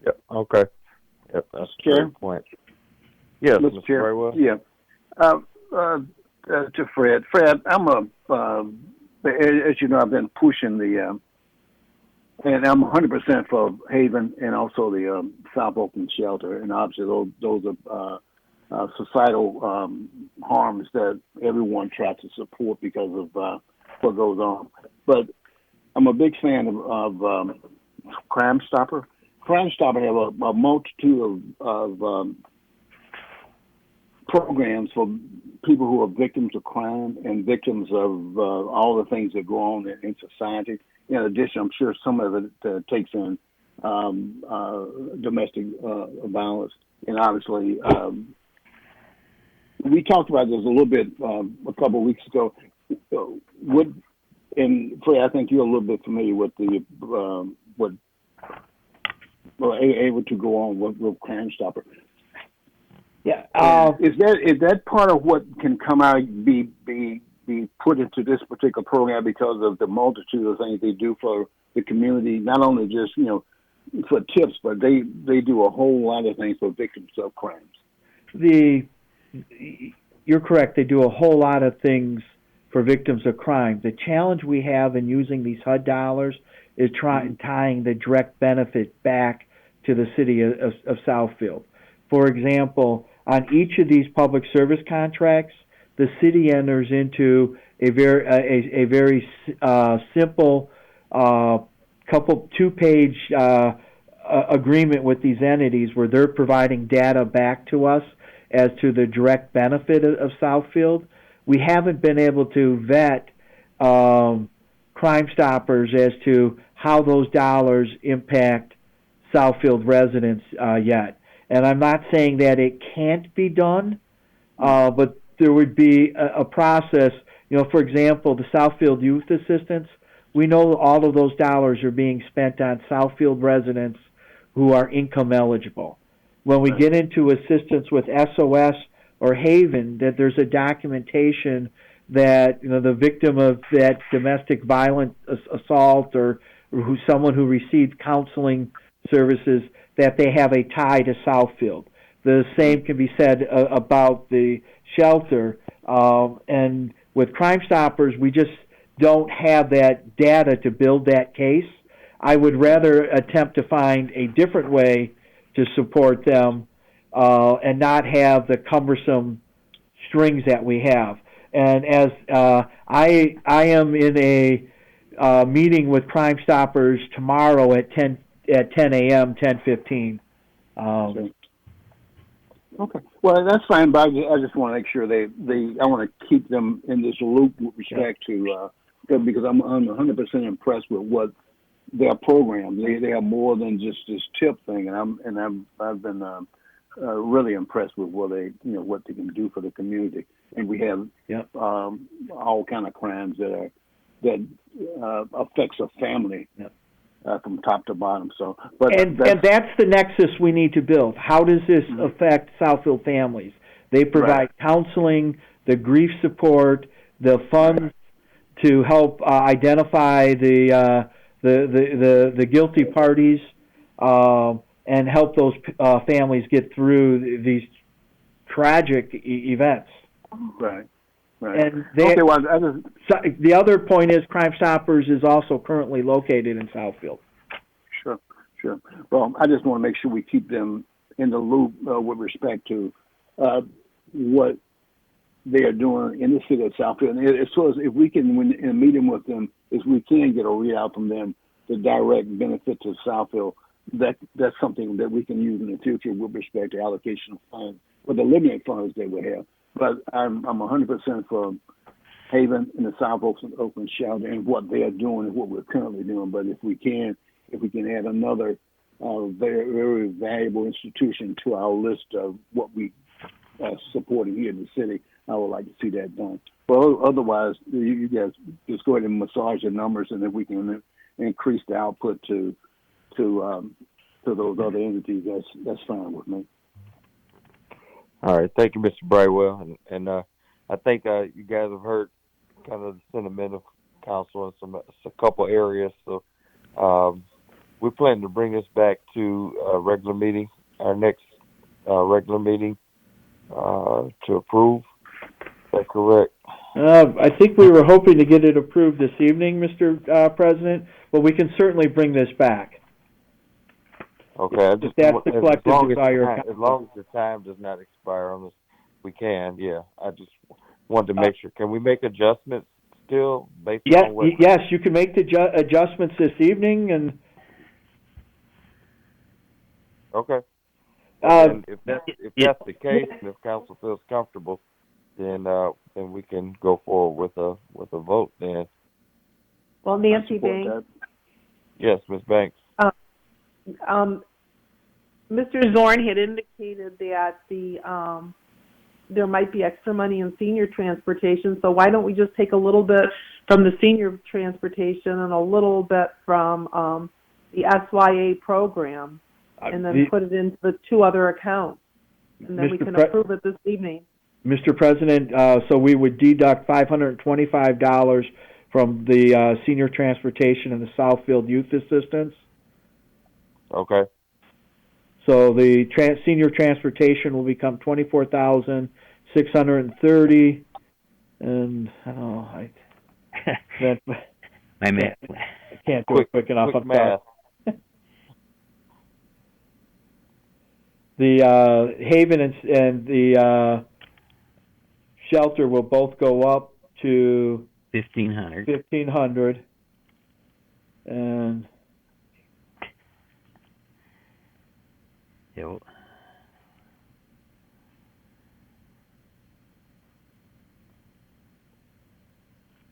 Yep. Okay. Yep. That's a great point. Yes, Mr. Chair. Yeah. To Fred. Fred, as you know, I've been pushing and I'm 100% for Haven and also the South Oakland shelter, and obviously those are societal harms that everyone tries to support because of what goes on. But I'm a big fan of Crime Stopper. Crime Stopper have a multitude of programs for people who are victims of crime and victims of all the things that go on in society. In addition, I'm sure some of it takes in domestic violence. And obviously, we talked about this a little bit a couple of weeks ago. And Fred, I think you're a little bit familiar with able to go on with Crime Stopper. Yeah. Is that part of what can come out be put into this particular program because of the multitude of things they do for the community? Not only just for tips, but they do a whole lot of things for victims of crimes. You're correct. They do a whole lot of things for victims of crime. The challenge we have in using these HUD dollars is tying the direct benefit back to the city of Southfield. For example, on each of these public service contracts, the city enters into a very simple two-page agreement with these entities where they're providing data back to us as to the direct benefit of Southfield. We haven't been able to vet Crime Stoppers as to how those dollars impact Southfield residents yet. And I'm not saying that it can't be done, but there would be a process. For example, the Southfield Youth Assistance, we know all of those dollars are being spent on Southfield residents who are income eligible. When we get into assistance with SOS or Haven, that there's a documentation that the victim of that domestic violent assault or someone who received counseling services, that they have a tie to Southfield. The same can be said about the shelter. And with Crime Stoppers, we just don't have that data to build that case. I would rather attempt to find a different way to support them and not have the cumbersome strings that we have. And as I am in a meeting with Crime Stoppers tomorrow at 10 a.m., 10:15. Okay. Well, that's fine, but I just want to make sure I want to keep them in this loop with respect to because I'm 100% impressed with what their program. They have more than just this tip thing, and I've been really impressed with what they can do for the community. And we have all kind of crimes that affects a family. Yep. From top to bottom. So, and that's the nexus we need to build. How does this affect Southfield families? They provide counseling, the grief support, the funds to help identify the guilty parties, and help those families get through these tragic events. Right. And the other point is Crime Stoppers is also currently located in Southfield. Sure. Well, I just want to make sure we keep them in the loop with respect to what they are doing in the city of Southfield. And as far as if we can, when in a meeting with them, if we can get a readout from them, the direct benefit to Southfield, that's something that we can use in the future with respect to allocation of funds, or the limited funds they would have. But I'm 100% for Haven and the South Oakland Shelter and what they are doing and what we're currently doing. But if we can add another very, very valuable institution to our list of what we are supporting here in the city, I would like to see that done. Well, otherwise, you guys just go ahead and massage the numbers, and if we can increase the output to those other entities, that's fine with me. All right, thank you, Mr. Brightwell, and I think you guys have heard kind of the sentiment of council in a couple areas. So we plan to bring this back to a regular meeting, our next regular meeting, to approve. Is that correct? I think we were hoping to get it approved this evening, Mr. President, but we can certainly bring this back. Okay, If that's the collective desire. As long as the time does not expire on this, we can. Yeah, I just wanted to make sure. Can we make adjustments still based on what? Yes, you can make the adjustments this evening, and. Okay. And if that's the case, and if council feels comfortable, then we can go forward with a vote. Then. Well, Nancy Banks. Yes, Ms. Banks. Mr. Zorn had indicated that there might be extra money in senior transportation, so why don't we just take a little bit from the senior transportation and a little bit from the SYA program, and then put it into the two other accounts, and then we can approve it this evening. Mr. President, so we would deduct $525 from the senior transportation and the Southfield Youth Assistance. Okay. So the senior transportation will become $24,630, and I don't know. I can't do it quick enough. Quick math. The Haven and the shelter will both go up to $1,500, and. Yep.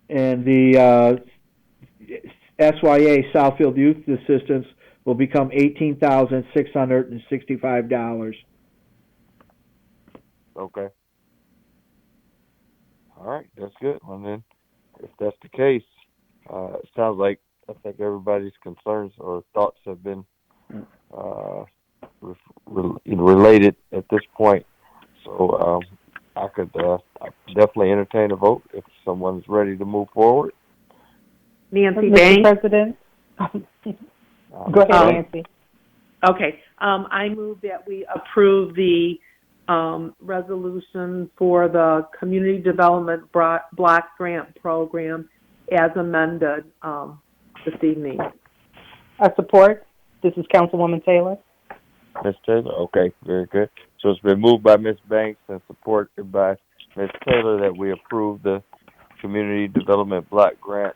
And the SYA Southfield Youth Assistance will become $18,665. Okay. All right, that's good. And then, if that's the case, it sounds like I think everybody's concerns or thoughts have been related at this point. So I could definitely entertain a vote if someone's ready to move forward. Nancy Mr. President. Go ahead, Nancy. Okay. I move that we approve the resolution for the Community Development Block Grant Program as amended this evening. I support. This is Councilwoman Taylor. Ms. Taylor? Okay, very good. So it's been moved by Ms. Banks and supported by Ms. Taylor that we approve the Community Development Block Grant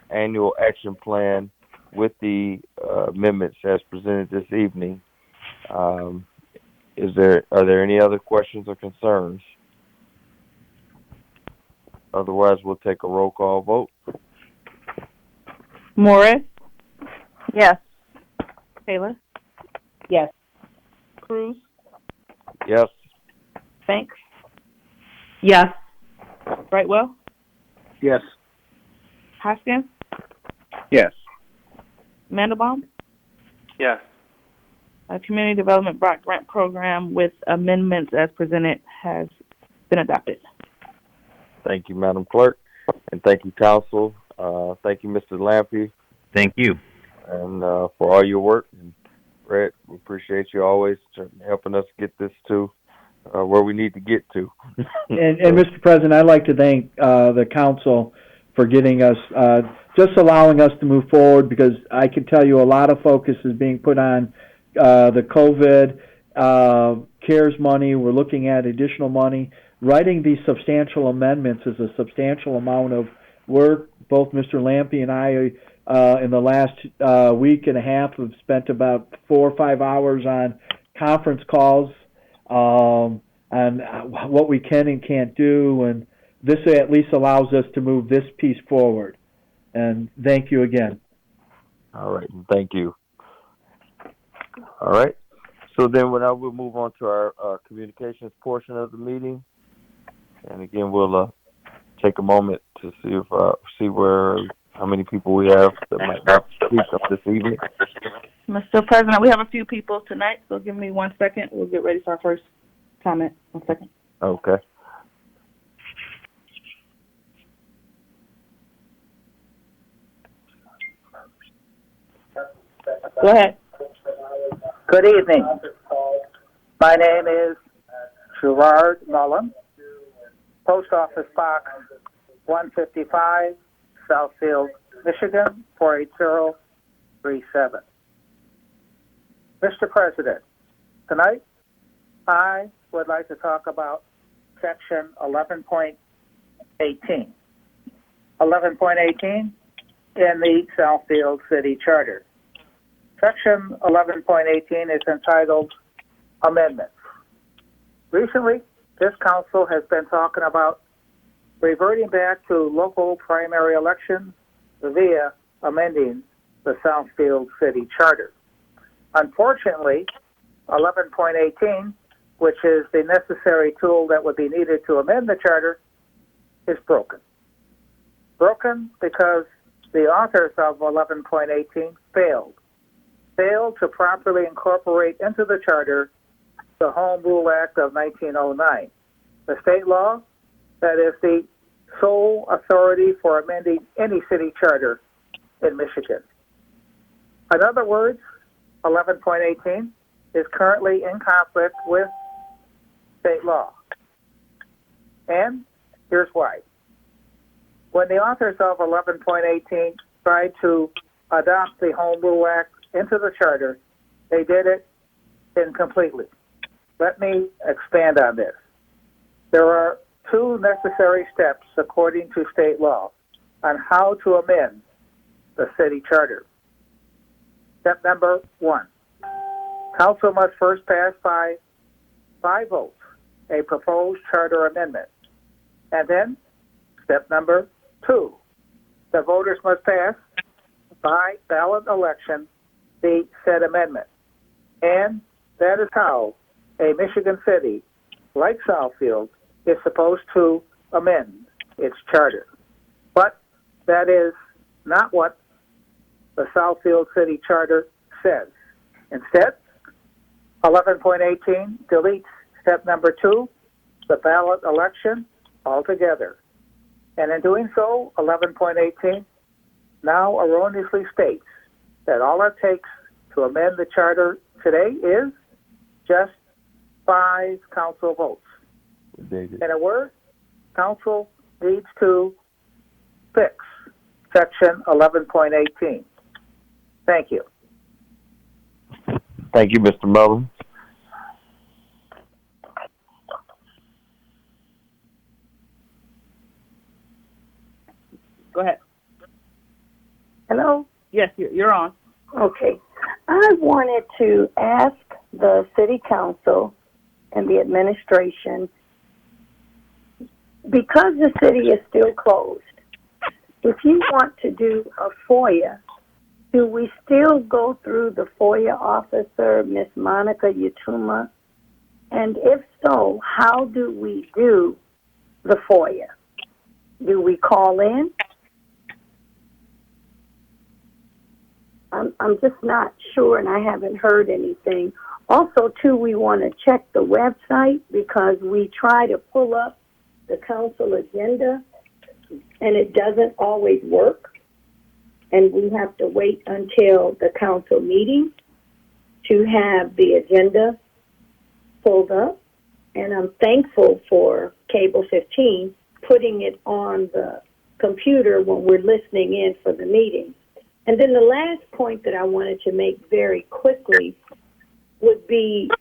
Annual Action Plan with the amendments as presented this evening. Are there any other questions or concerns? Otherwise, we'll take a roll call vote. Morris? Yes. Taylor? Yes. Cruz? Yes. Banks? Yes. Brightwell? Yes. Hoskins? Yes. Mandelbaum? Yes. Community Development Block Grant Program with amendments as presented has been adopted. Thank you, Madam Clerk, and thank you, Council. Thank you, Mr. Lampe. Thank you. And for all your work. And Brett, we appreciate you always helping us get this to where we need to get to. And Mr. President, I'd like to thank the council for getting us, just allowing us to move forward, because I can tell you a lot of focus is being put on the COVID CARES money. We're looking at additional money. Writing these substantial amendments is a substantial amount of work. Both Mr. Lampe and I, in the last week and a half, have spent about 4 or 5 hours on conference calls on what we can and can't do, and this at least allows us to move this piece forward. And thank you again. All right, thank you. All right. So then now we'll move on to our communications portion of the meeting. And again, we'll take a moment to see if how many people we have that might not speak up this evening. Mr. President, we have a few people tonight, so give me 1 second. We'll get ready for our first comment. 1 second. Okay. Go ahead. Good evening. My name is Gerard Mullen, Post Office Box 155, Southfield, Michigan 48037. Mr. President, tonight I would like to talk about Section 11.18. 11.18 in the Southfield City Charter. Section 11.18 is entitled Amendments. Recently, this council has been talking about reverting back to local primary elections via amending the Southfield City Charter. Unfortunately, 11.18, which is the necessary tool that would be needed to amend the charter, is broken. Broken because the authors of 11.18 failed to properly incorporate into the charter the Home Rule Act of 1909, the state law that is the sole authority for amending any city charter in Michigan. In other words, 11.18 is currently in conflict with state law. And here's why. When the authors of 11.18 tried to adopt the Home Rule Act into the charter, they did it incompletely. Let me expand on this. There are 2 necessary steps, according to state law, on how to amend the city charter. Step number 1. Council must first pass by 5 votes a proposed charter amendment. And then, step number 2, the voters must pass by ballot election the said amendment. And that is how a Michigan city like Southfield is supposed to amend its charter. But that is not what the Southfield City Charter says. Instead, 11.18 deletes step number 2, the ballot election, altogether. And in doing so, 11.18 now erroneously states that all it takes to amend the charter today is just 5 council votes. In a word, council needs to fix Section 11.18. Thank you. Thank you, Mr. Mullins. Go ahead. Hello? Yes, you're on. Okay. I wanted to ask the city council and the administration, because the city is still closed, if you want to do a FOIA, do we still go through the FOIA officer, Miss Monica Yatuma? And if so, how do we do the FOIA? Do we call in? I'm just not sure, and I haven't heard anything. Also, too, we want to check the website because we try to pull up the council agenda, and it doesn't always work. And we have to wait until the council meeting to have the agenda pulled up. And I'm thankful for Cable 15 putting it on the computer when we're listening in for the meeting. And then the last point that I wanted to make very quickly would be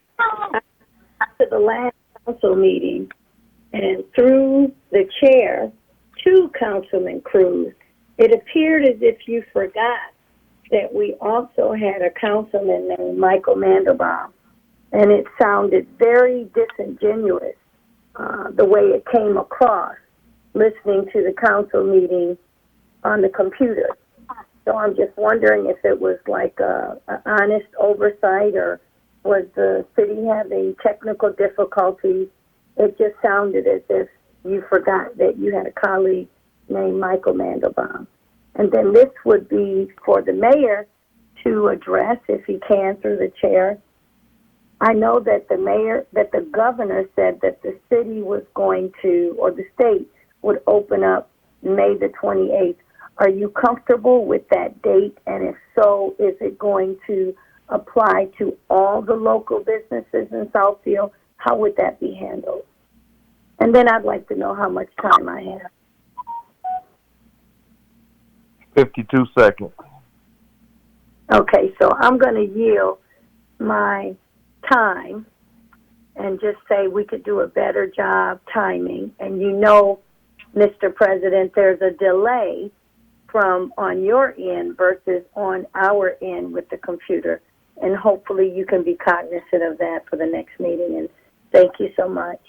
after the last council meeting and through the chair to Councilman Cruz, it appeared as if you forgot that we also had a councilman named Michael Mandelbaum. And it sounded very disingenuous the way it came across listening to the council meeting on the computer. So I'm just wondering if it was like an honest oversight, or was the city having technical difficulties? It just sounded as if you forgot that you had a colleague named Michael Mandelbaum. And then this would be for the mayor to address, if he can, through the chair. I know that the governor said that the city was going to, or the state would open up May the 28th. Are you comfortable with that date? And if so, is it going to apply to all the local businesses in Southfield? How would that be handled? And then I'd like to know how much time I have. 52 seconds. Okay, so I'm going to yield my time and just say we could do a better job timing. And you know, Mr. President, there's a delay from on your end versus on our end with the computer. And hopefully you can be cognizant of that for the next meeting. And thank you so much.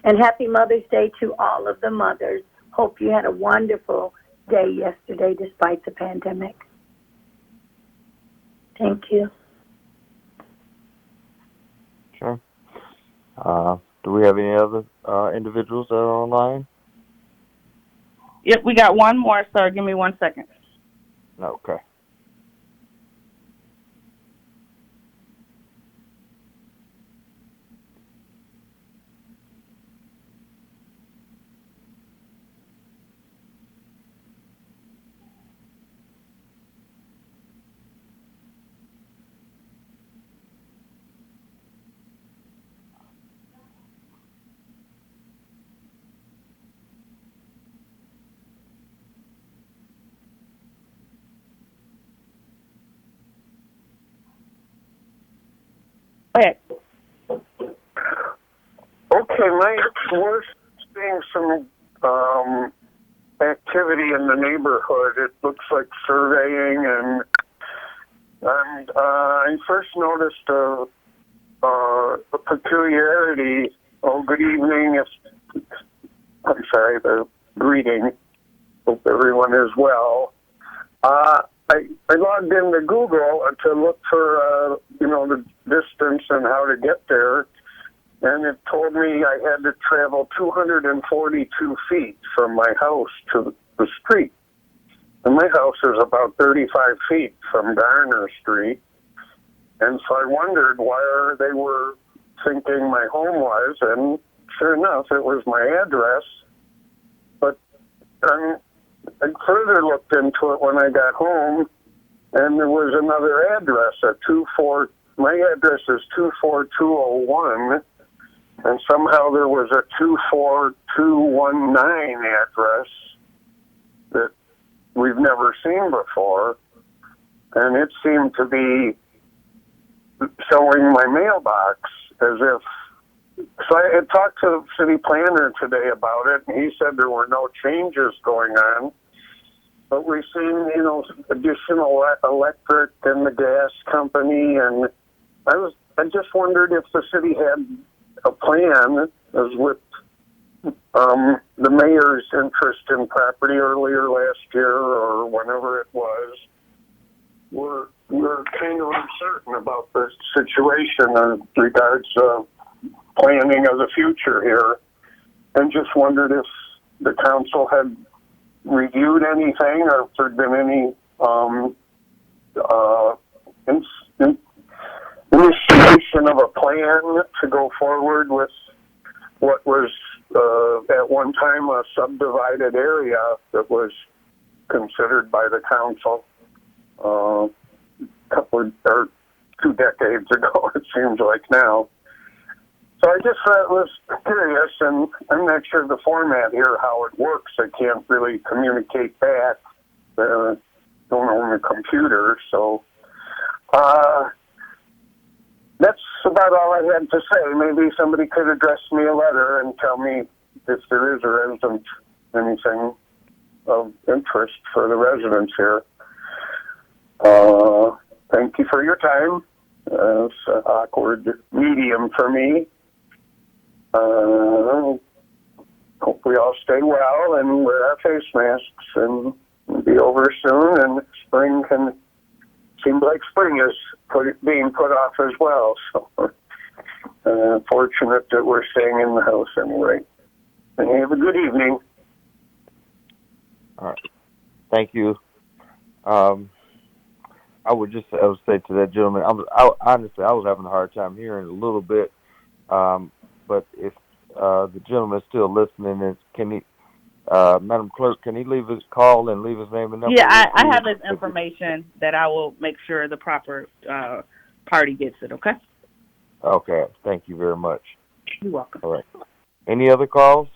And happy Mother's Day to all of the mothers. Hope you had a wonderful day yesterday despite the pandemic. Thank you. Sure. Do we have any other individuals that are online? Yep, we got one more, sir. Give me 1 second. Okay. Go ahead. Okay, we're seeing some activity in the neighborhood. It looks like surveying, and I first noticed a peculiarity. Oh, good evening. I'm sorry, the greeting. Hope everyone is well. I logged into Google to look for, the distance and how to get there, and it told me I had to travel 242 feet from my house to the street. And my house is about 35 feet from Garner Street, and so I wondered where they were thinking my home was, and sure enough, it was my address. But I further looked into it when I got home, and there was another address at my address is 24201, and somehow there was a 24219 address that we've never seen before. and it seemed to be showing my mailbox as if. So I had talked to the city planner today about it, and he said there were no changes going on. But we've seen, additional electric and the gas company, and I just wondered if the city had a plan, as with the mayor's interest in property earlier last year or whenever it was. We're kind of uncertain about the situation in regards to planning of the future here, and just wondered if the council had reviewed anything or if there'd been any initiation of a plan to go forward with what was at one time a subdivided area that was considered by the council couple or 2 decades ago, it seems like now. So I just was curious, and I'm not sure the format here, how it works. I can't really communicate back. Don't own a computer, so that's about all I had to say. Maybe somebody could address me a letter and tell me if there is or isn't anything of interest for the residents here. Thank you for your time. It's an awkward medium for me. Hope we all stay well and wear our face masks, and we'll be over soon, and spring can seem like spring is being put off as well. So fortunate that we're staying in the house anyway. And have a good evening. All right. Thank you. I would say to that gentleman, honestly, I was having a hard time hearing a little bit. But if the gentleman is still listening, can he, Madam Clerk, can he leave his call and leave his name and number? Yeah, I have his information that I will make sure the proper party gets it, okay? Okay, thank you very much. You're welcome. All right. Any other calls?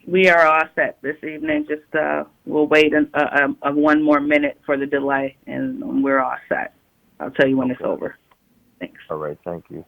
We are all set this evening. Just we'll wait one more minute for the delay, and we're all set. I'll tell you when it's over. Thanks. All right, thank you.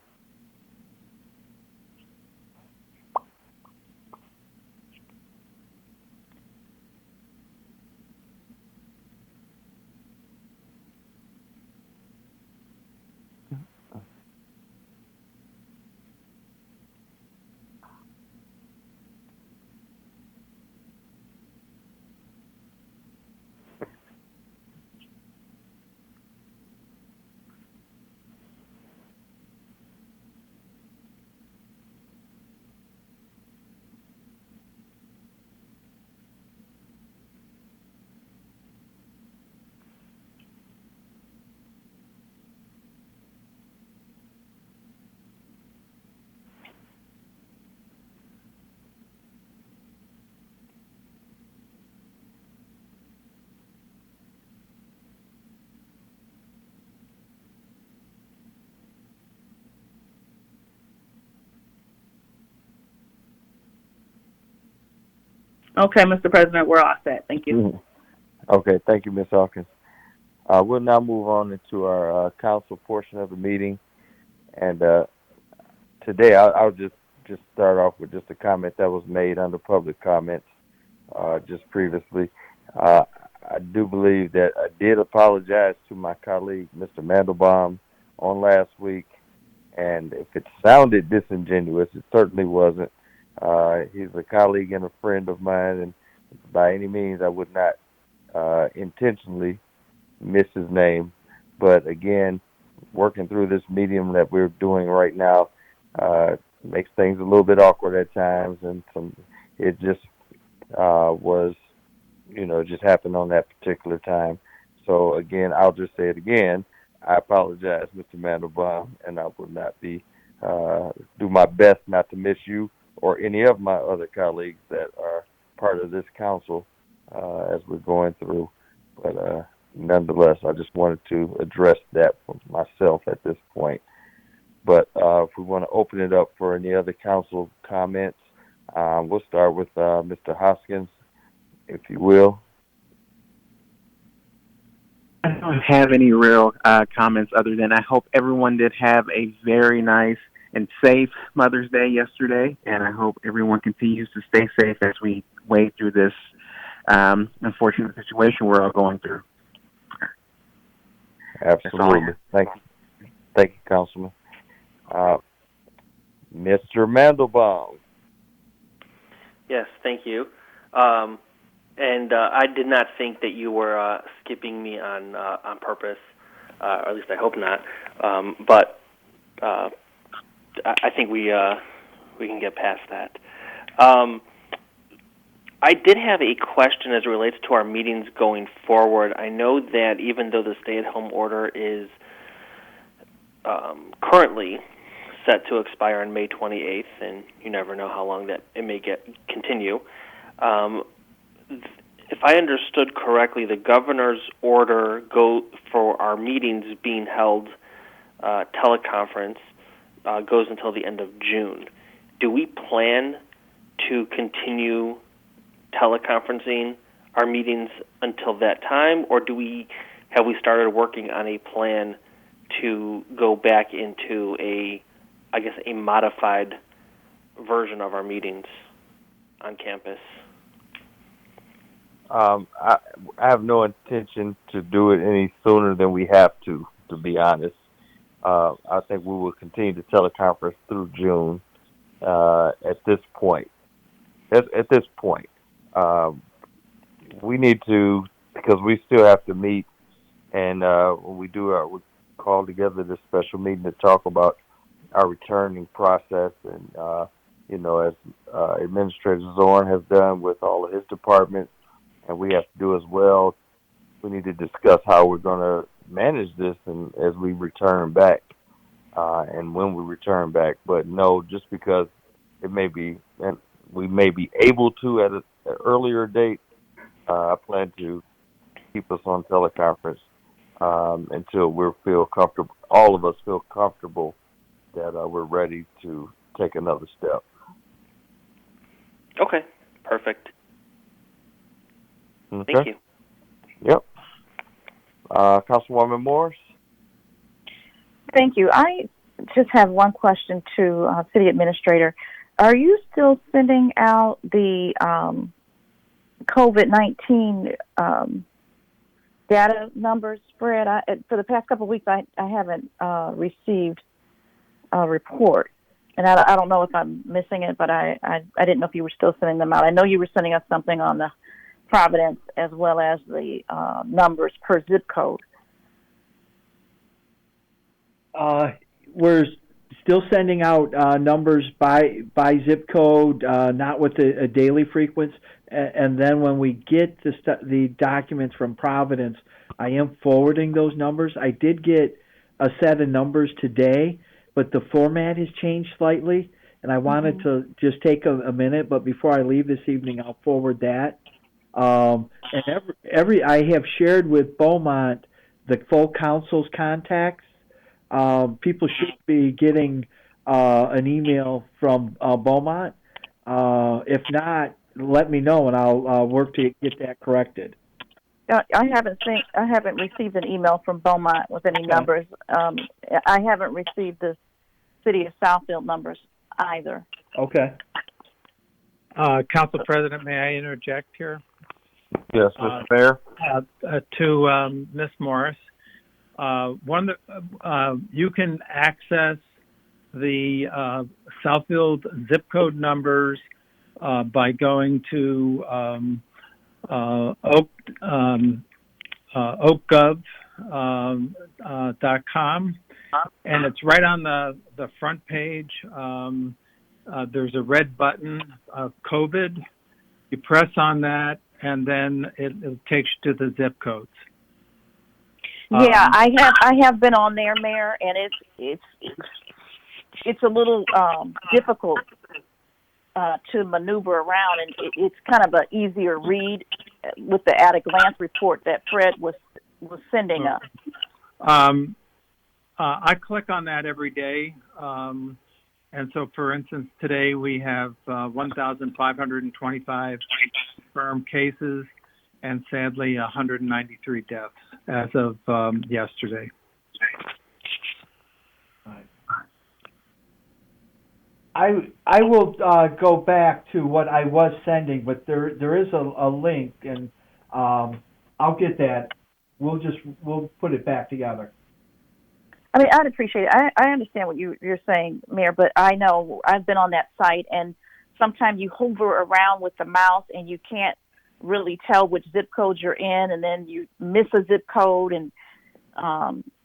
Okay, Mr. President, we're all set. Thank you. Mm-hmm. Okay, thank you, Ms. Hawkins. We'll now move on into our council portion of the meeting. And today, I'll just start off with just a comment that was made under public comments just previously. I do believe that I did apologize to my colleague, Mr. Mandelbaum, on last week. And if it sounded disingenuous, it certainly wasn't. He's a colleague and a friend of mine, and by any means, I would not intentionally miss his name. But again, working through this medium that we're doing right now makes things a little bit awkward at times, and it just was, just happened on that particular time. So again, I'll just say it again. I apologize, Mr. Mandelbaum, and I will not be do my best not to miss you or any of my other colleagues that are part of this council as we're going through. But nonetheless, I just wanted to address that for myself at this point. But if we want to open it up for any other council comments, we'll start with Mr. Hoskins, if you will. don't have any real comments other than I hope everyone did have a very nice and safe Mother's Day yesterday, and I hope everyone continues to stay safe as we wade through this unfortunate situation we're all going through. Absolutely. Thank you, Councilman. Mr. Mandelbaum. Yes, thank you. And I did not think that you were skipping me on purpose, or at least I hope not. But I think we can get past that. I did have a question as it relates to our meetings going forward. I know that even though the stay-at-home order is currently set to expire on May 28th, and you never know how long that it may continue. If I understood correctly, the governor's order for our meetings being held teleconference goes until the end of June. Do we plan to continue teleconferencing our meetings until that time, or have we started working on a plan to go back into a modified version of our meetings on campus? I have no intention to do it any sooner than we have to be honest. I think we will continue to teleconference through June at this point. At this point, we need to, because we still have to meet, and when we we call together this special meeting to talk about our returning process, and as Administrator Zorn has done with all of his departments, and we have to do as well. We need to discuss how we're going to manage this, and as we return back, and when we return back. But no, just because it may be, and we may be able to at an earlier date, I plan to keep us on teleconference until we feel comfortable. All of us feel comfortable that we're ready to take another step. Okay, perfect. Okay. Thank you. Yep. Councilwoman Morris? Thank you. I just have one question to City Administrator. Are you still sending out the COVID-19 data numbers spread? For the past couple of weeks, I haven't received a report. And I don't know if I'm missing it, but I didn't know if you were still sending them out. I know you were sending us something on the Providence as well as the numbers per zip code. We're still sending out numbers by zip code, not with a daily frequency. And then when we get the documents from Providence, I am forwarding those numbers. I did get a set of numbers today, but the format has changed slightly, and I wanted to just take a minute. But before I leave this evening, I'll forward that. And I have shared with Beaumont the full council's contacts. People should be getting an email from Beaumont. If not, let me know and I'll work to get that corrected. I haven't received an email from Beaumont with any numbers. I haven't received the City of Southfield numbers either. Okay. Council President, may I interject here? Yes, Mr. Mayor. To Ms. Morris, you can access the Southfield zip code numbers by going to oakgov.com, and it's right on the front page. There's a red button, COVID. You press on that, and then it takes you to the zip codes. Yeah, I have been on there, Mayor, and it's a little difficult to maneuver around, and it's kind of an easier read with the at-a-glance report that Fred was sending us. I click on that every day, and so, for instance, today we have 1,525 confirmed cases, and sadly 193 deaths as of yesterday. I will go back to what I was sending, but there is a link, and I'll get that. We'll put it back together. I mean, I'd appreciate it. I understand what you're saying, Mayor, but I know I've been on that site, and sometimes you hover around with the mouse and you can't really tell which zip code you're in, and then you miss a zip code. And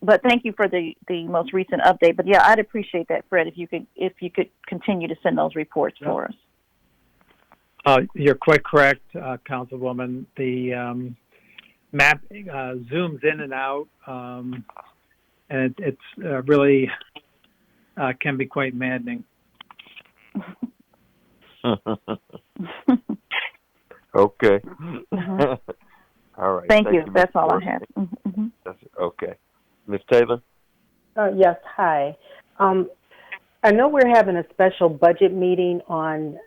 but thank you for the most recent update. But yeah, I'd appreciate that, Fred, if you could continue to send those reports for us. You're quite correct, Councilwoman. The map zooms in and out, and it's really can be quite maddening. Okay. Mm-hmm. All right. Thank you. That's all I had. Mm-hmm. That's okay. Ms. Taylor? Yes, hi. I know we're having a special budget meeting on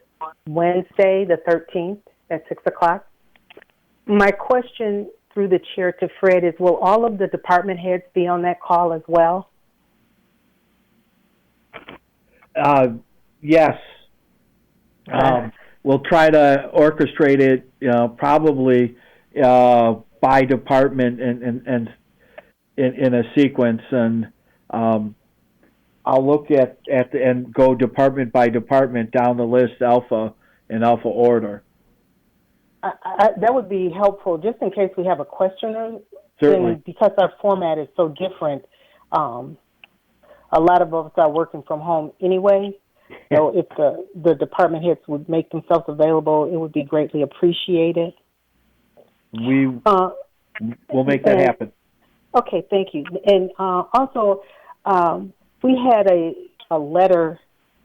Wednesday, the 13th at 6 o'clock. My question through the chair to Fred is, will all of the department heads be on that call as well? Yes. We'll try to orchestrate it, probably by department and in a sequence, and I'll look at and go department by department down the list, alpha order. That would be helpful, just in case we have a questioner. Certainly. And because our format is so different, a lot of us are working from home anyway. So if the department heads would make themselves available, it would be greatly appreciated. We'll make that happen. Okay, thank you. And also, we had a letter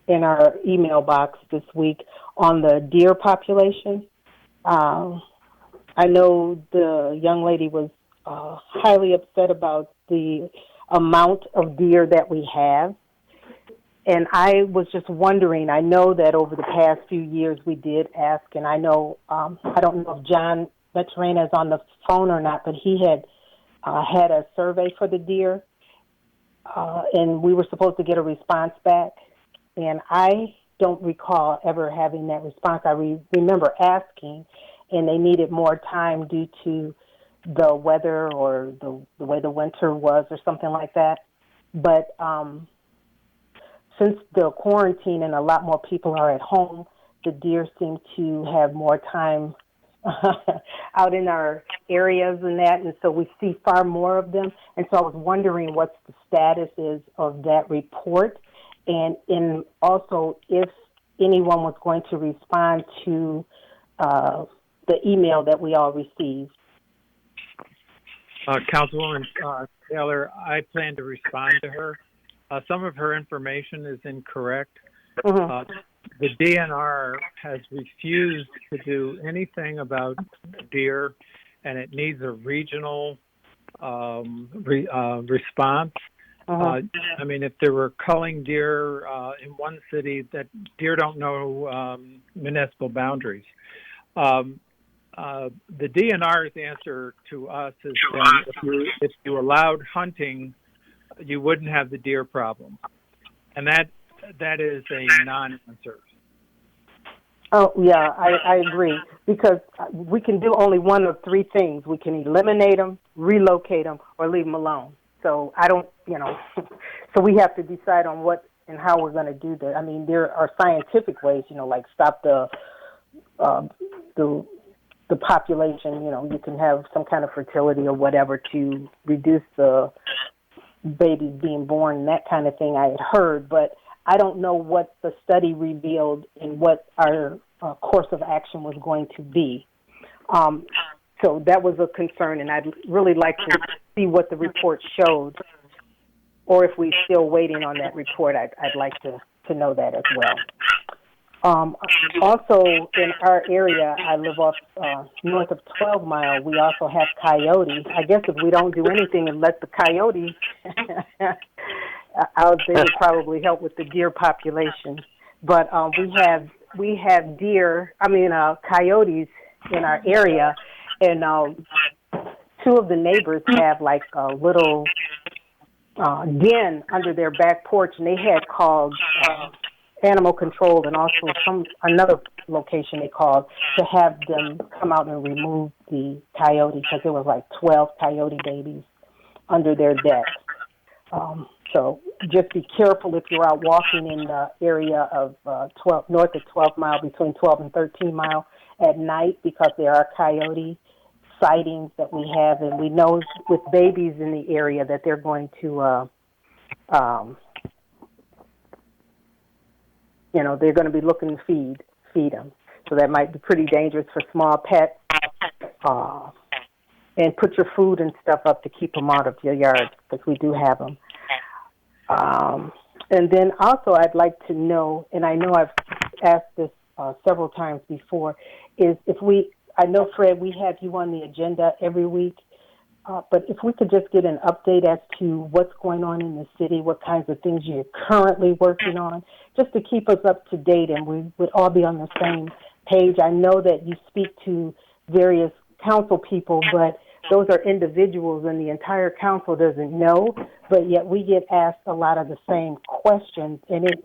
in our email box this week on the deer population. I know the young lady was highly upset about the amount of deer that we have. And I was just wondering, I know that over the past few years we did ask, and I know, I don't know if John Veterana is on the phone or not, but he had had a survey for the deer, and we were supposed to get a response back. And I don't recall ever having that response. I remember asking, and they needed more time due to the weather or the way the winter was or something like that. But since the quarantine and a lot more people are at home, the deer seem to have more time out in our areas and that, and so we see far more of them. And so I was wondering what the status is of that report, and also if anyone was going to respond to the email that we all received. Councilwoman Taylor, I plan to respond to her. Some of her information is incorrect. Mm-hmm. The DNR has refused to do anything about deer, and it needs a regional response. Uh-huh. I mean, if there were culling deer in one city, that deer don't know municipal boundaries. The DNR's answer to us is that if you allowed hunting, you wouldn't have the deer problem, and that is a non-answer. Oh, yeah, I agree, because we can do only one of three things. We can eliminate them, relocate them, or leave them alone. So I don't, so we have to decide on what and how we're going to do that. I mean, there are scientific ways, like stop the population. You can have some kind of fertility or whatever to reduce the babies being born, that kind of thing I had heard, but I don't know what the study revealed and what our course of action was going to be. So that was a concern, and I'd really like to see what the report showed, or if we're still waiting on that report, I'd like to know that as well. Also, in our area, I live off north of 12 Mile, we also have coyotes. I guess if we don't do anything and let the coyotes out, they would probably help with the deer population. But we have coyotes in our area, and two of the neighbors have like a little den under their back porch, and they had called animal control and also another location they called to have them come out and remove the coyote because there was like 12 coyote babies under their deck. So just be careful if you're out walking in the area of north of 12 Mile, between 12 and 13 Mile at night, because there are coyote sightings that we have, and we know with babies in the area that they're going to they're going to be looking to feed them. So that might be pretty dangerous for small pets. And put your food and stuff up to keep them out of your yard, because we do have them. And then also I'd like to know, and I know I've asked this several times before, is I know, Fred, we have you on the agenda every week, but if we could just get an update as to what's going on in the city, what kinds of things you're currently working on, just to keep us up to date and we would all be on the same page. I know that you speak to various council people, but those are individuals and the entire council doesn't know, but yet we get asked a lot of the same questions, and it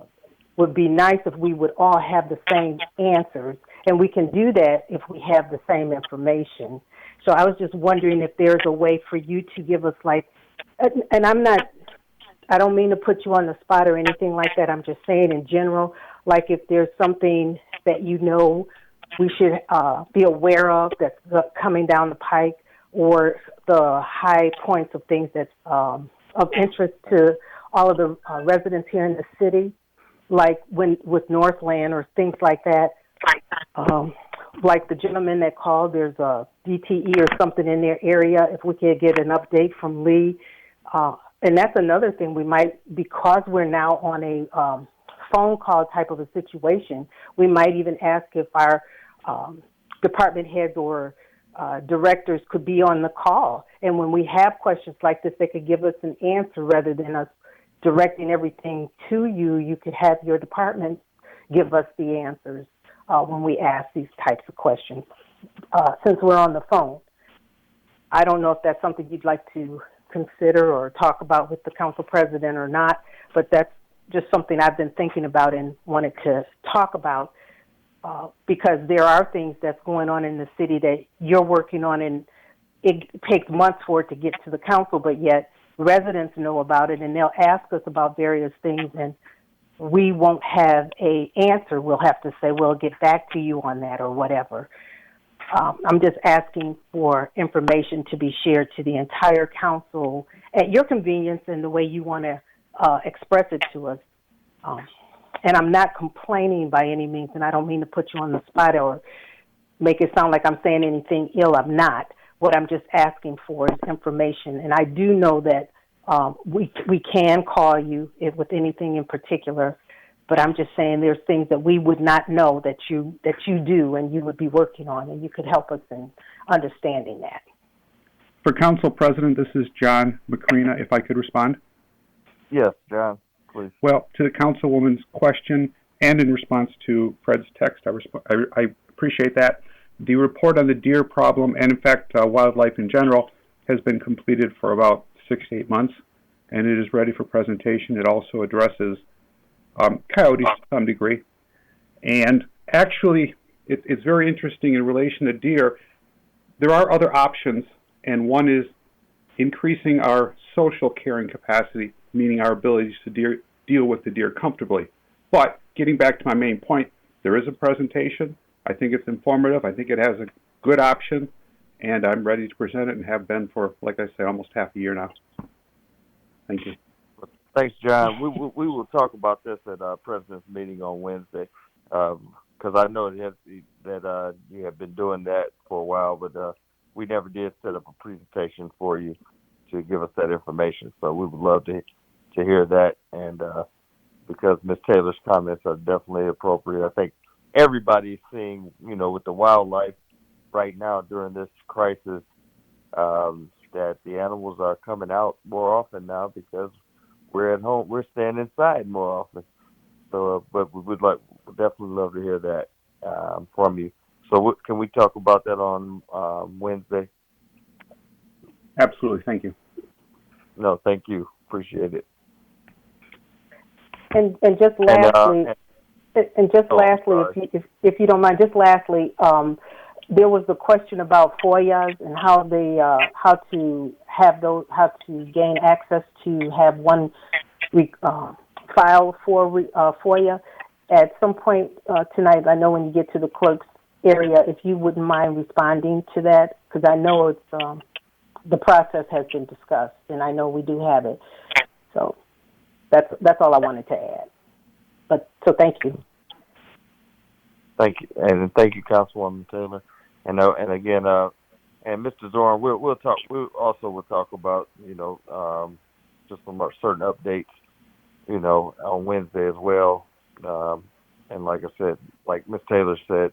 would be nice if we would all have the same answers, and we can do that if we have the same information. So I was just wondering if there's a way for you to give us and I don't mean to put you on the spot or anything like that, I'm just saying in general, like if there's something that we should be aware of that's coming down the pike, or the high points of things that's of interest to all of the residents here in the city, like with Northland or things like that. Like the gentleman that called, there's a DTE or something in their area. If we could get an update from Lee. And that's another thing we might, because we're now on a phone call type of a situation, we might even ask if our department heads or directors could be on the call. And when we have questions like this, they could give us an answer rather than us directing everything to you. You could have your department give us the answers when we ask these types of questions, since we're on the phone. I don't know if that's something you'd like to consider or talk about with the council president or not, but that's just something I've been thinking about and wanted to talk about. Because there are things that's going on in the city that you're working on, and it takes months for it to get to the council, but yet residents know about it, and they'll ask us about various things, and we won't have an answer. We'll have to say, we'll get back to you on that or whatever. I'm just asking for information to be shared to the entire council at your convenience and the way you want to express it to us. And I'm not complaining by any means, and I don't mean to put you on the spot or make it sound like I'm saying anything ill. I'm not. What I'm just asking for is information. And I do know that we can call you with anything in particular, but I'm just saying there's things that we would not know that you do and you would be working on, and you could help us in understanding that. For Council President, this is John Macrina, if I could respond. Yes, John. Please. Well, to the Councilwoman's question and in response to Fred's text, I appreciate that. The report on the deer problem, and in fact wildlife in general, has been completed for about 6 to 8 months, and it is ready for presentation. It also addresses coyotes to some degree. And actually, it's very interesting in relation to deer. There are other options, and one is increasing our social caring capacity, meaning our abilities to deal with the deer comfortably. But getting back to my main point, there is a presentation. I think it's informative. I think it has a good option, and I'm ready to present it and have been for, like I say, almost half a year now. Thank you. Thanks, John. We will talk about this at our president's meeting on Wednesday, because I know that you have been doing that for a while, but we never did set up a presentation for you to give us that information. So we would love to hear that, and because Ms. Taylor's comments are definitely appropriate. I think everybody's seeing, with the wildlife right now during this crisis, that the animals are coming out more often now because we're at home. We're staying inside more often. So, but we would definitely love to hear that from you. So can we talk about that on Wednesday? Absolutely. Thank you. No, thank you. Appreciate it. And just lastly, if you don't mind, just lastly, there was the question about FOIAs and how to gain access to have one file for FOIA. At some point tonight, I know when you get to the clerk's area, if you wouldn't mind responding to that, because I know it's the process has been discussed, and I know we do have it. So that's all I wanted to add. So thank you. Thank you, and thank you, Councilwoman Taylor, and again, and Mr. Zorn, we'll talk. We'll talk about just some certain updates, on Wednesday as well. And like I said, like Ms. Taylor said,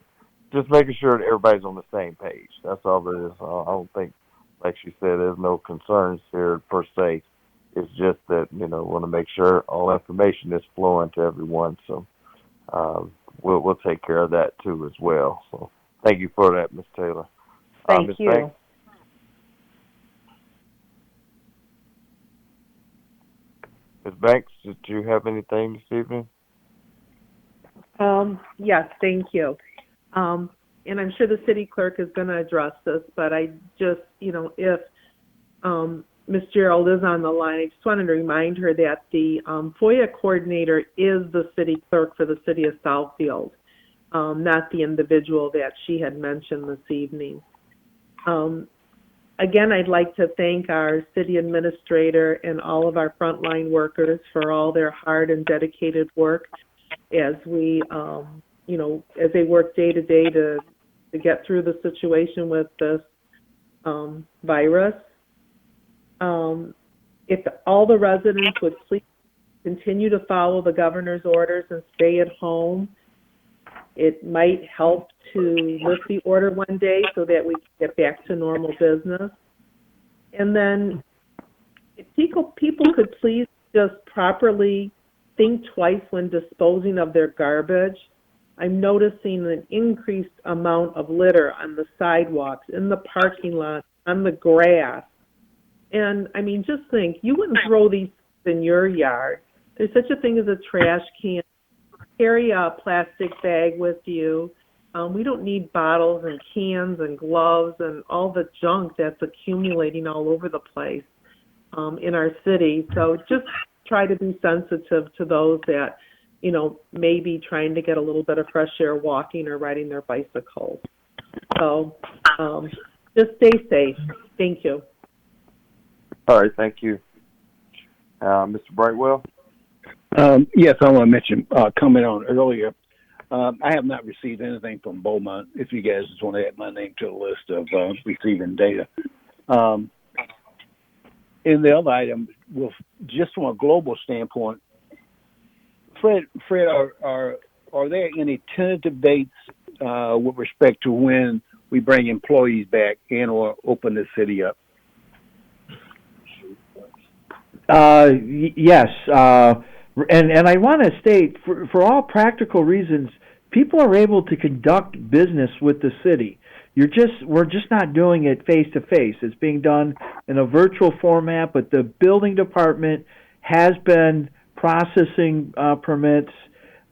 just making sure that everybody's on the same page. That's all it is. I don't think, like she said, there's no concerns here per se. It's just that, want to make sure all information is flowing to everyone. So we'll take care of that too as well. So thank you for that, Ms. Taylor. Thank Ms. you. Banks? Ms. Banks, did you have anything this evening? Yes, thank you. And I'm sure the city clerk is going to address this, but I just, if Ms. Gerald is on the line, I just wanted to remind her that the FOIA coordinator is the city clerk for the city of Southfield, not the individual that she had mentioned this evening. Again, I'd like to thank our city administrator and all of our frontline workers for all their hard and dedicated work as we, as they work day to day to get through the situation with this virus. If all the residents would please continue to follow the governor's orders and stay at home, it might help to lift the order one day so that we can get back to normal business. And then if people could please just properly think twice when disposing of their garbage. I'm noticing an increased amount of litter on the sidewalks, in the parking lot, on the grass. And, I mean, just think, you wouldn't throw these in your yard. There's such a thing as a trash can. Carry a plastic bag with you. We don't need bottles and cans and gloves and all the junk that's accumulating all over the place in our city. So just try to be sensitive to those that, may be trying to get a little bit of fresh air walking or riding their bicycles. So just stay safe. Thank you. All right, thank you. Mr. Brightwell? Yes, I want to mention, comment on earlier. I have not received anything from Beaumont. If you guys just want to add my name to the list of receiving data. In the other item, just from a global standpoint, Fred, are there any tentative dates with respect to when we bring employees back and or open the city up? Yes, and I want to state, for all practical reasons, people are able to conduct business with the city. We're just not doing it face to face. It's being done in a virtual format, but the building department has been processing permits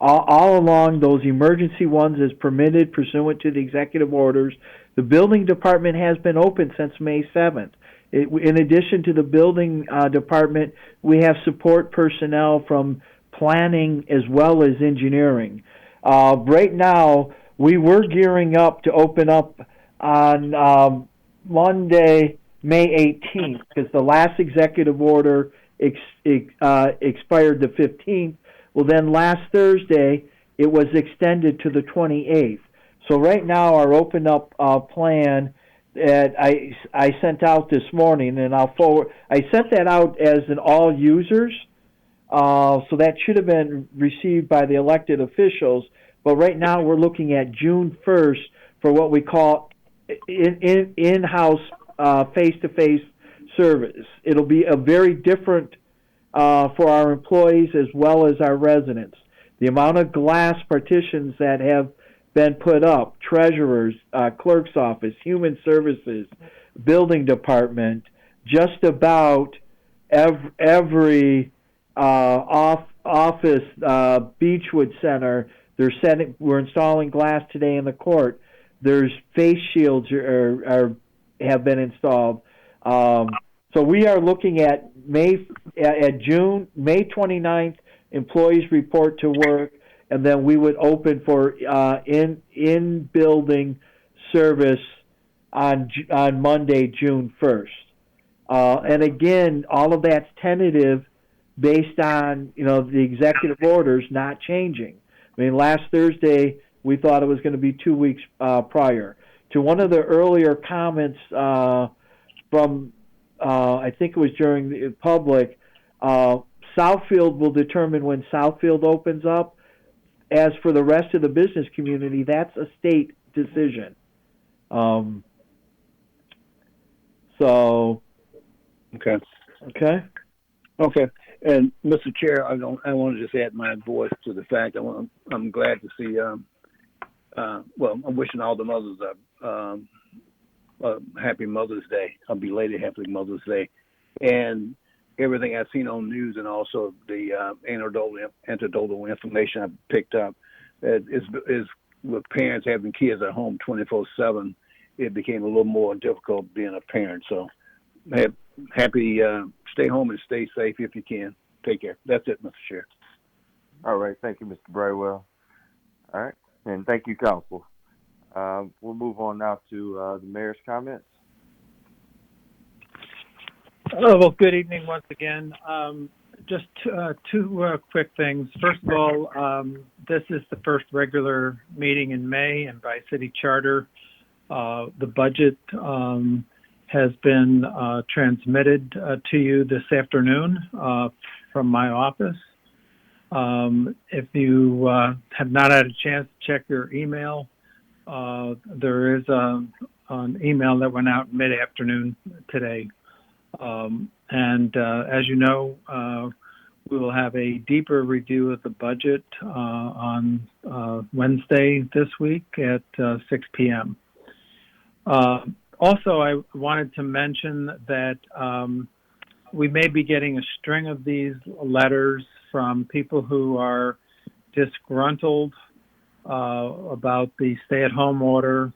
all along. Those emergency ones is permitted pursuant to the executive orders. The building department has been open since May 7th. In addition to the building department, we have support personnel from planning as well as engineering. Right now, we were gearing up to open up on Monday, May 18th, because the last executive order expired the 15th. Well, then last Thursday, it was extended to the 28th. So right now, our open up plan that I sent out this morning, and I'll forward. I sent that out as an all users, so that should have been received by the elected officials. But right now we're looking at June 1st for what we call in-house face-to-face service. It'll be a very different for our employees as well as our residents. The amount of glass partitions that have been put up. Treasurers, clerk's office, human services, building department, just about every office, Beechwood Center. We're installing glass today in the court. There's face shields have been installed. So we are looking at May 29th, employees report to work, and then we would open for in building service on Monday, June 1st. And again, all of that's tentative, based on the executive orders not changing. I mean, last Thursday we thought it was going to be 2 weeks prior. To one of the earlier comments from I think it was during the public, Southfield will determine when Southfield opens up. As for the rest of the business community, that's a state decision. So. Okay. Okay. Okay. And Mr. Chair, I want to just add my voice to the fact I'm glad to see. Well, I'm wishing all the mothers a happy Mother's Day, a belated happy Mother's Day, and everything I've seen on news, and also the anecdotal information I've picked up is with parents having kids at home 24/7. It became a little more difficult being a parent. So, happy. Stay home and stay safe if you can. Take care. That's it, Mr. Chair. All right. Thank you, Mr. Brightwell. All right. And thank you, Council. We'll move on now to the mayor's comments. Well, good evening once again. Just two quick things. First of all, this is the first regular meeting in May, and by city charter, the budget has been transmitted to you this afternoon from my office. If you have not had a chance to check your email, there is an email that went out mid-afternoon today. And as you know, we will have a deeper review of the budget on Wednesday this week at 6 p.m. Also, I wanted to mention that we may be getting a string of these letters from people who are disgruntled about the stay-at-home order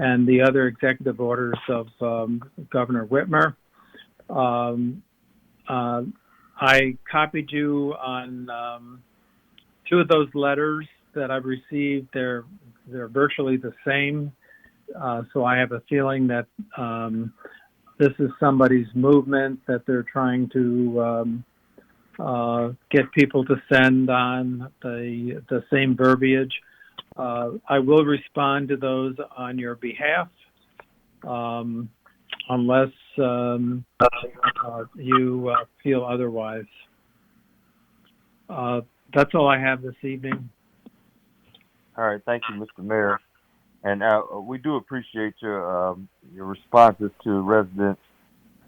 and the other executive orders of Governor Whitmer. I copied you on two of those letters that I've received. They're virtually the same. So I have a feeling that this is somebody's movement that they're trying to get people to send on the same verbiage. I will respond to those on your behalf, unless you feel otherwise. That's all I have this evening. All right, thank you, Mr. Mayor. And we do appreciate your responses to residents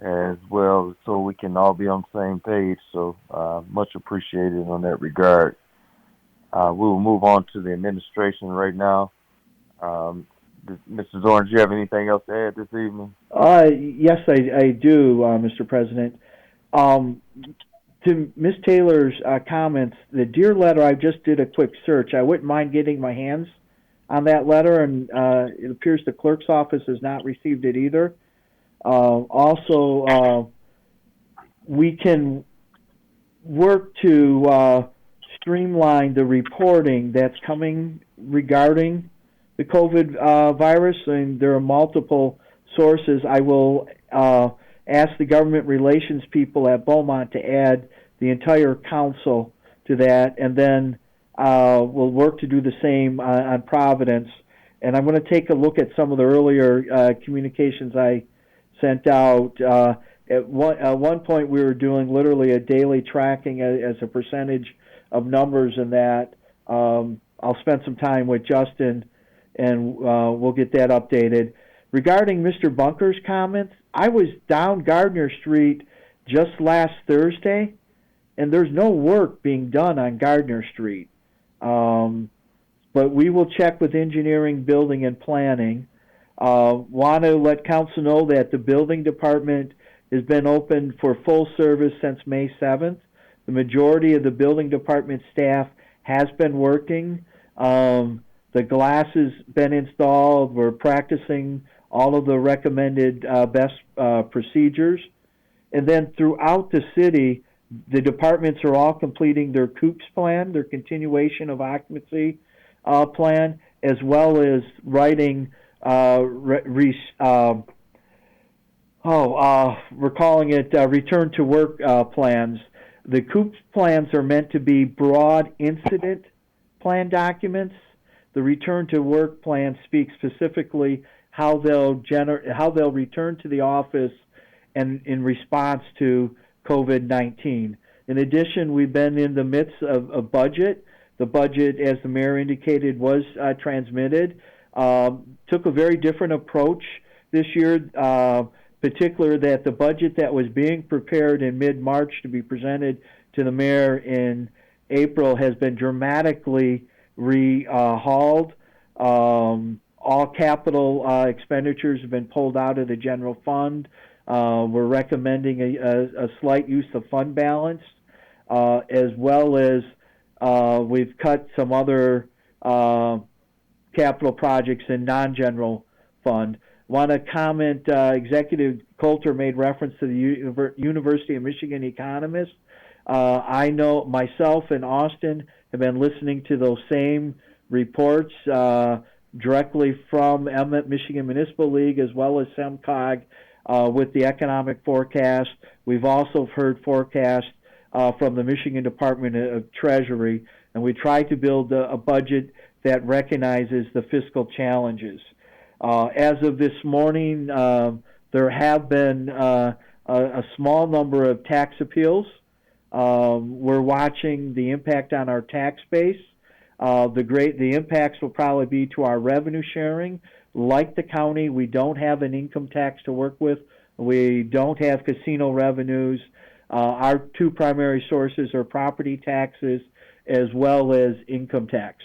as well, so we can all be on the same page. So much appreciated on that regard. We will move on to the administration right now. Mr. Zorn, do you have anything else to add this evening? Yes, I do, Mr. President. To Ms. Taylor's comments, the Dear letter, I just did a quick search. I wouldn't mind getting my hands on that letter, and it appears the clerk's office has not received it either. Also, we can work to streamline the reporting that's coming regarding the COVID virus, and there are multiple sources. I will ask the government relations people at Beaumont to add the entire council to that, and then we'll work to do the same on Providence. And I'm going to take a look at some of the earlier communications I sent out. At one point, we were doing literally a daily tracking as a percentage of numbers, and that I'll spend some time with Justin, and we'll get that updated. Regarding Mr. Bunker's comments, I was down Gardner Street just last Thursday, and there's no work being done on Gardner Street. but we will check with engineering, building, and planning. Want to let council know that the building department has been open for full service since May 7th. The majority of the building department staff has been working. The glass has been installed. We're practicing all of the recommended best procedures. And then throughout the city, the departments are all completing their COOPS plan, their continuation of occupancy plan, as well as writing we're calling it return to work plans. The COOPS plans are meant to be broad incident plan documents. The return to work plan speaks specifically how they'll return to the office and in response to COVID-19. In addition, we've been in the midst of a budget. The budget, as the mayor indicated, was transmitted. Took a very different approach this year, particularly that the budget that was being prepared in mid-March to be presented to the mayor in April has been dramatically rehauled. All capital expenditures have been pulled out of the general fund. We're recommending a slight use of fund balance, as well as we've cut some other capital projects in non-general fund. Want to comment, Executive Coulter made reference to the University of Michigan economist. I know myself and Austin have been listening to those same reports directly from Michigan Municipal League as well as SEMCOG with the economic forecast. We've also heard forecasts from the Michigan Department of Treasury, and we try to build a budget that recognizes the fiscal challenges. As of this morning, there have been a small number of tax appeals. We're watching the impact on our tax base. The impacts will probably be to our revenue sharing. Like the county, we don't have an income tax to work with. We don't have casino revenues. Our two primary sources are property taxes as well as income tax.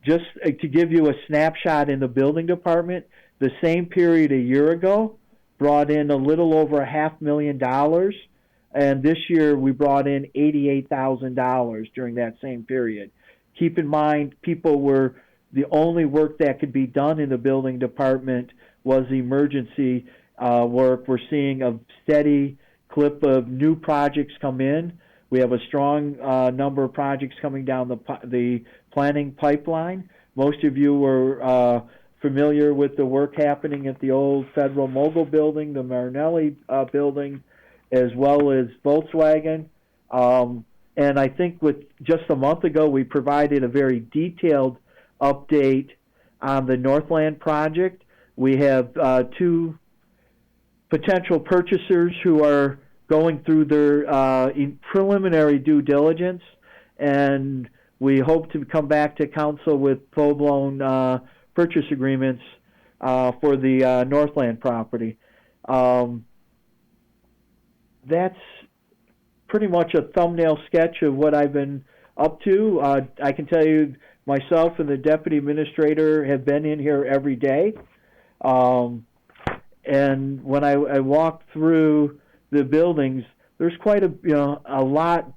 Just to give you a snapshot in the building department, the same period a year ago brought in a little over $500,000, and this year we brought in $88,000 during that same period. Keep in mind, the only work that could be done in the building department was emergency work. We're seeing a steady clip of new projects come in. We have a strong number of projects coming down the planning pipeline. Most of you were familiar with the work happening at the old Federal Mogul building, the Marinelli building, as well as Volkswagen. And I think just a month ago, we provided a very detailed update on the Northland project. We have two potential purchasers who are going through their preliminary due diligence, and we hope to come back to council with full-blown purchase agreements for the Northland property. That's pretty much a thumbnail sketch of what I've been up to. I can tell you myself and the deputy administrator have been in here every day. And when I walk through the buildings, there's quite a lot.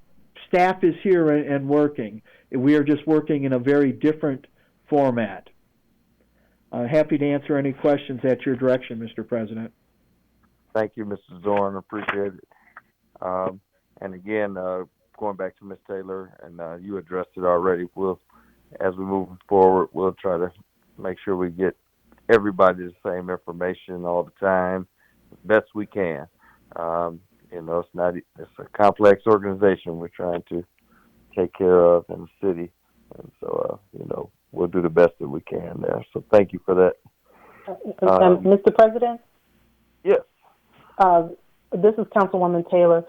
Staff is here and working. We are just working in a very different format. Happy to answer any questions at your direction, Mr. President. Thank you, Mr. Zorn. Appreciate it. And again, going back to Ms. Taylor, and you addressed it already. As we move forward, we'll try to make sure we get everybody the same information all the time, as best we can. It's a complex organization we're trying to take care of in the city, and so we'll do the best that we can there. So thank you for that. Mr. President? Yes. This is Councilwoman Taylor.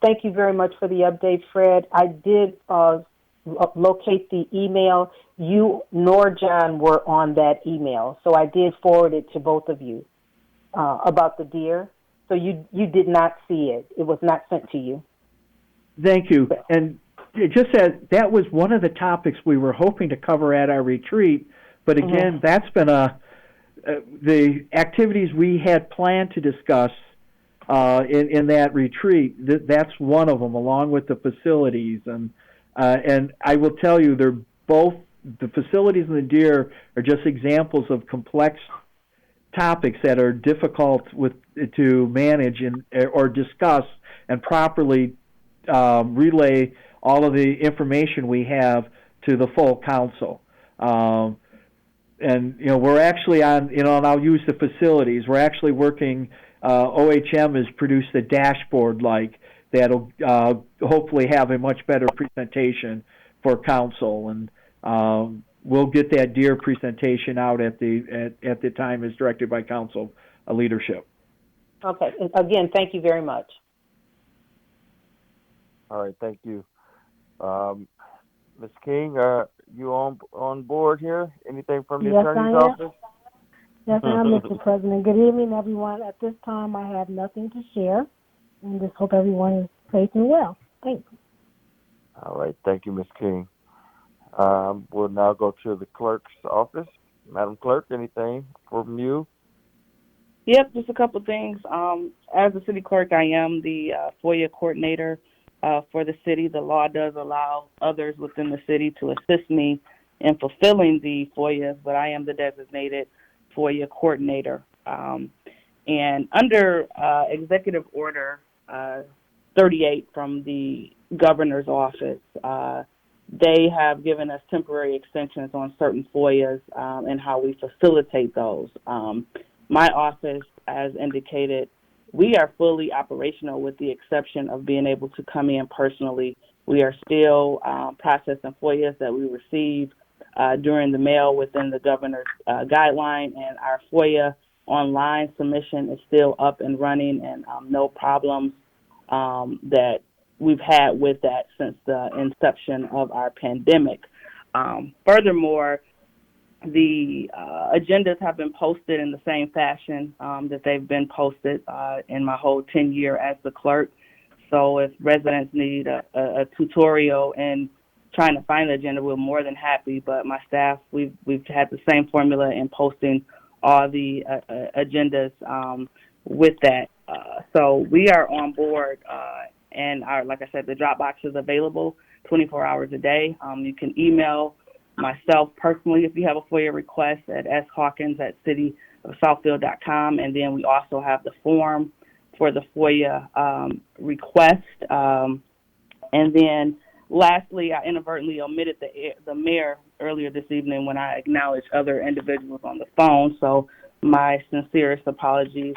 Thank you very much for the update, Fred. I did locate the email. You nor John were on that email, so I did forward it to both of you about the deer. So you did not see it. It was not sent to you. Thank you. And just that was one of the topics we were hoping to cover at our retreat, but again, that's been the activities we had planned to discuss in that retreat. That's one of them, along with the facilities, and I will tell you, they're both, the facilities and the deer are just examples of complex topics that are difficult to manage or discuss and properly relay all of the information we have to the full council. And we're actually on, and I'll use the facilities. We're actually working. OHM has produced a dashboard that'll hopefully have a much better presentation for council, and we'll get that deer presentation out at the time as directed by council leadership. Okay. Again, thank you very much. All right, thank you. Ms. King, you on board here? Anything from the attorney's office? Yes, I am, Mr. President. Good evening, everyone. At this time, I have nothing to share, and just hope everyone is safe and well. Thanks. All right, thank you, Ms. King. We'll now go to the clerk's office. Madam Clerk, anything from you? Yep, just a couple things. As the city clerk, I am the FOIA coordinator for the city. The law does allow others within the city to assist me in fulfilling the FOIAs, but I am the designated FOIA coordinator. And under Executive Order 38 from the governor's office, they have given us temporary extensions on certain FOIAs and how we facilitate those. My office, as indicated, we are fully operational with the exception of being able to come in personally. We are still processing FOIAs that we receive during the mail within the governor's guideline, and our FOIA online submission is still up and running, and no problems that we've had with that since the inception of our pandemic. Furthermore, the agendas have been posted in the same fashion that they've been posted in my whole 10 years as the clerk. So if residents need a tutorial in trying to find the agenda, we're more than happy. But my staff, we've had the same formula in posting all the agendas with that. So we are on board, and like I said, the Dropbox is available 24 hours a day. You can email myself personally if you have a FOIA request at shawkins@cityofsouthfield.com, and then we also have the form for the FOIA request. And then lastly, I inadvertently omitted the mayor earlier this evening when I acknowledged other individuals on the phone, so my sincerest apologies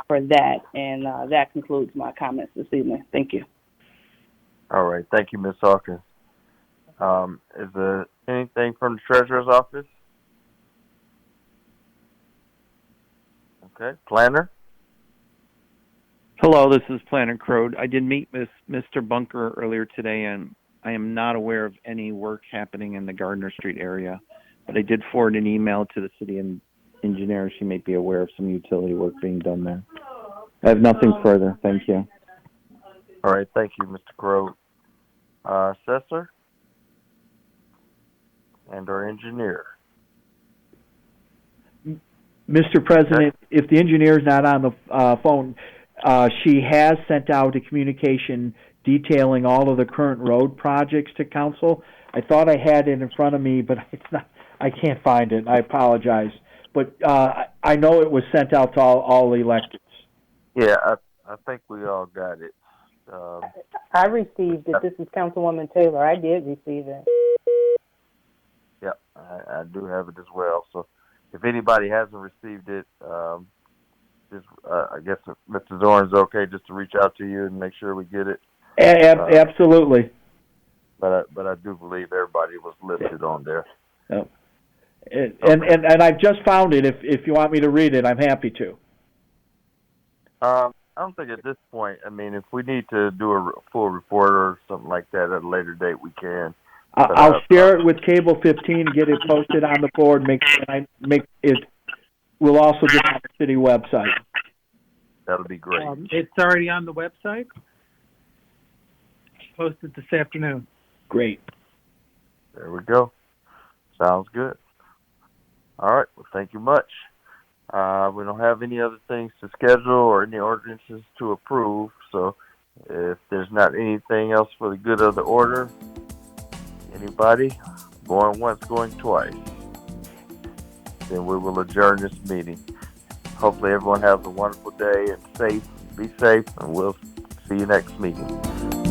for that, and that concludes my comments this evening. Thank you. All right, thank you, Ms. Hawkins. Is there anything from the treasurer's office? Okay, planner? Hello, this is Planner Crode. I did meet with Mr. Bunker earlier today, and I am not aware of any work happening in the Gardner Street area, but I did forward an email to the city engineer. She may be aware of some utility work being done there. I have nothing further. Thank you. All right, thank you, Mr. Crode. Assessor and our engineer. Mr. President, if the engineer is not on the phone, she has sent out a communication detailing all of the current road projects to council. I thought I had it in front of me, but it's not. I can't find it. I apologize. But I know it was sent out to all the electeds. Yeah, I think we all got it. I received it. This is Councilwoman Taylor. I did receive it. Yeah, I do have it as well. So if anybody hasn't received it, just I guess if Mr. Zorn's okay just to reach out to you and make sure we get it. Absolutely. But I do believe everybody was listed on there. Yep. And I've just found it. If you want me to read it, I'm happy to. I don't think at this point. I mean, if we need to do a full report or something like that at a later date, we can. I'll share it with Cable 15, get it posted on the board. Make it. We'll also get it on the city website. That'll be great. It's already on the website? posted this afternoon. Great. There we go. Sounds good. All right. Well, thank you much. We don't have any other things to schedule or any ordinances to approve. So if there's not anything else for the good of the order, anybody going once, going twice, then we will adjourn this meeting. Hopefully everyone has a wonderful day and be safe, and we'll see you next meeting.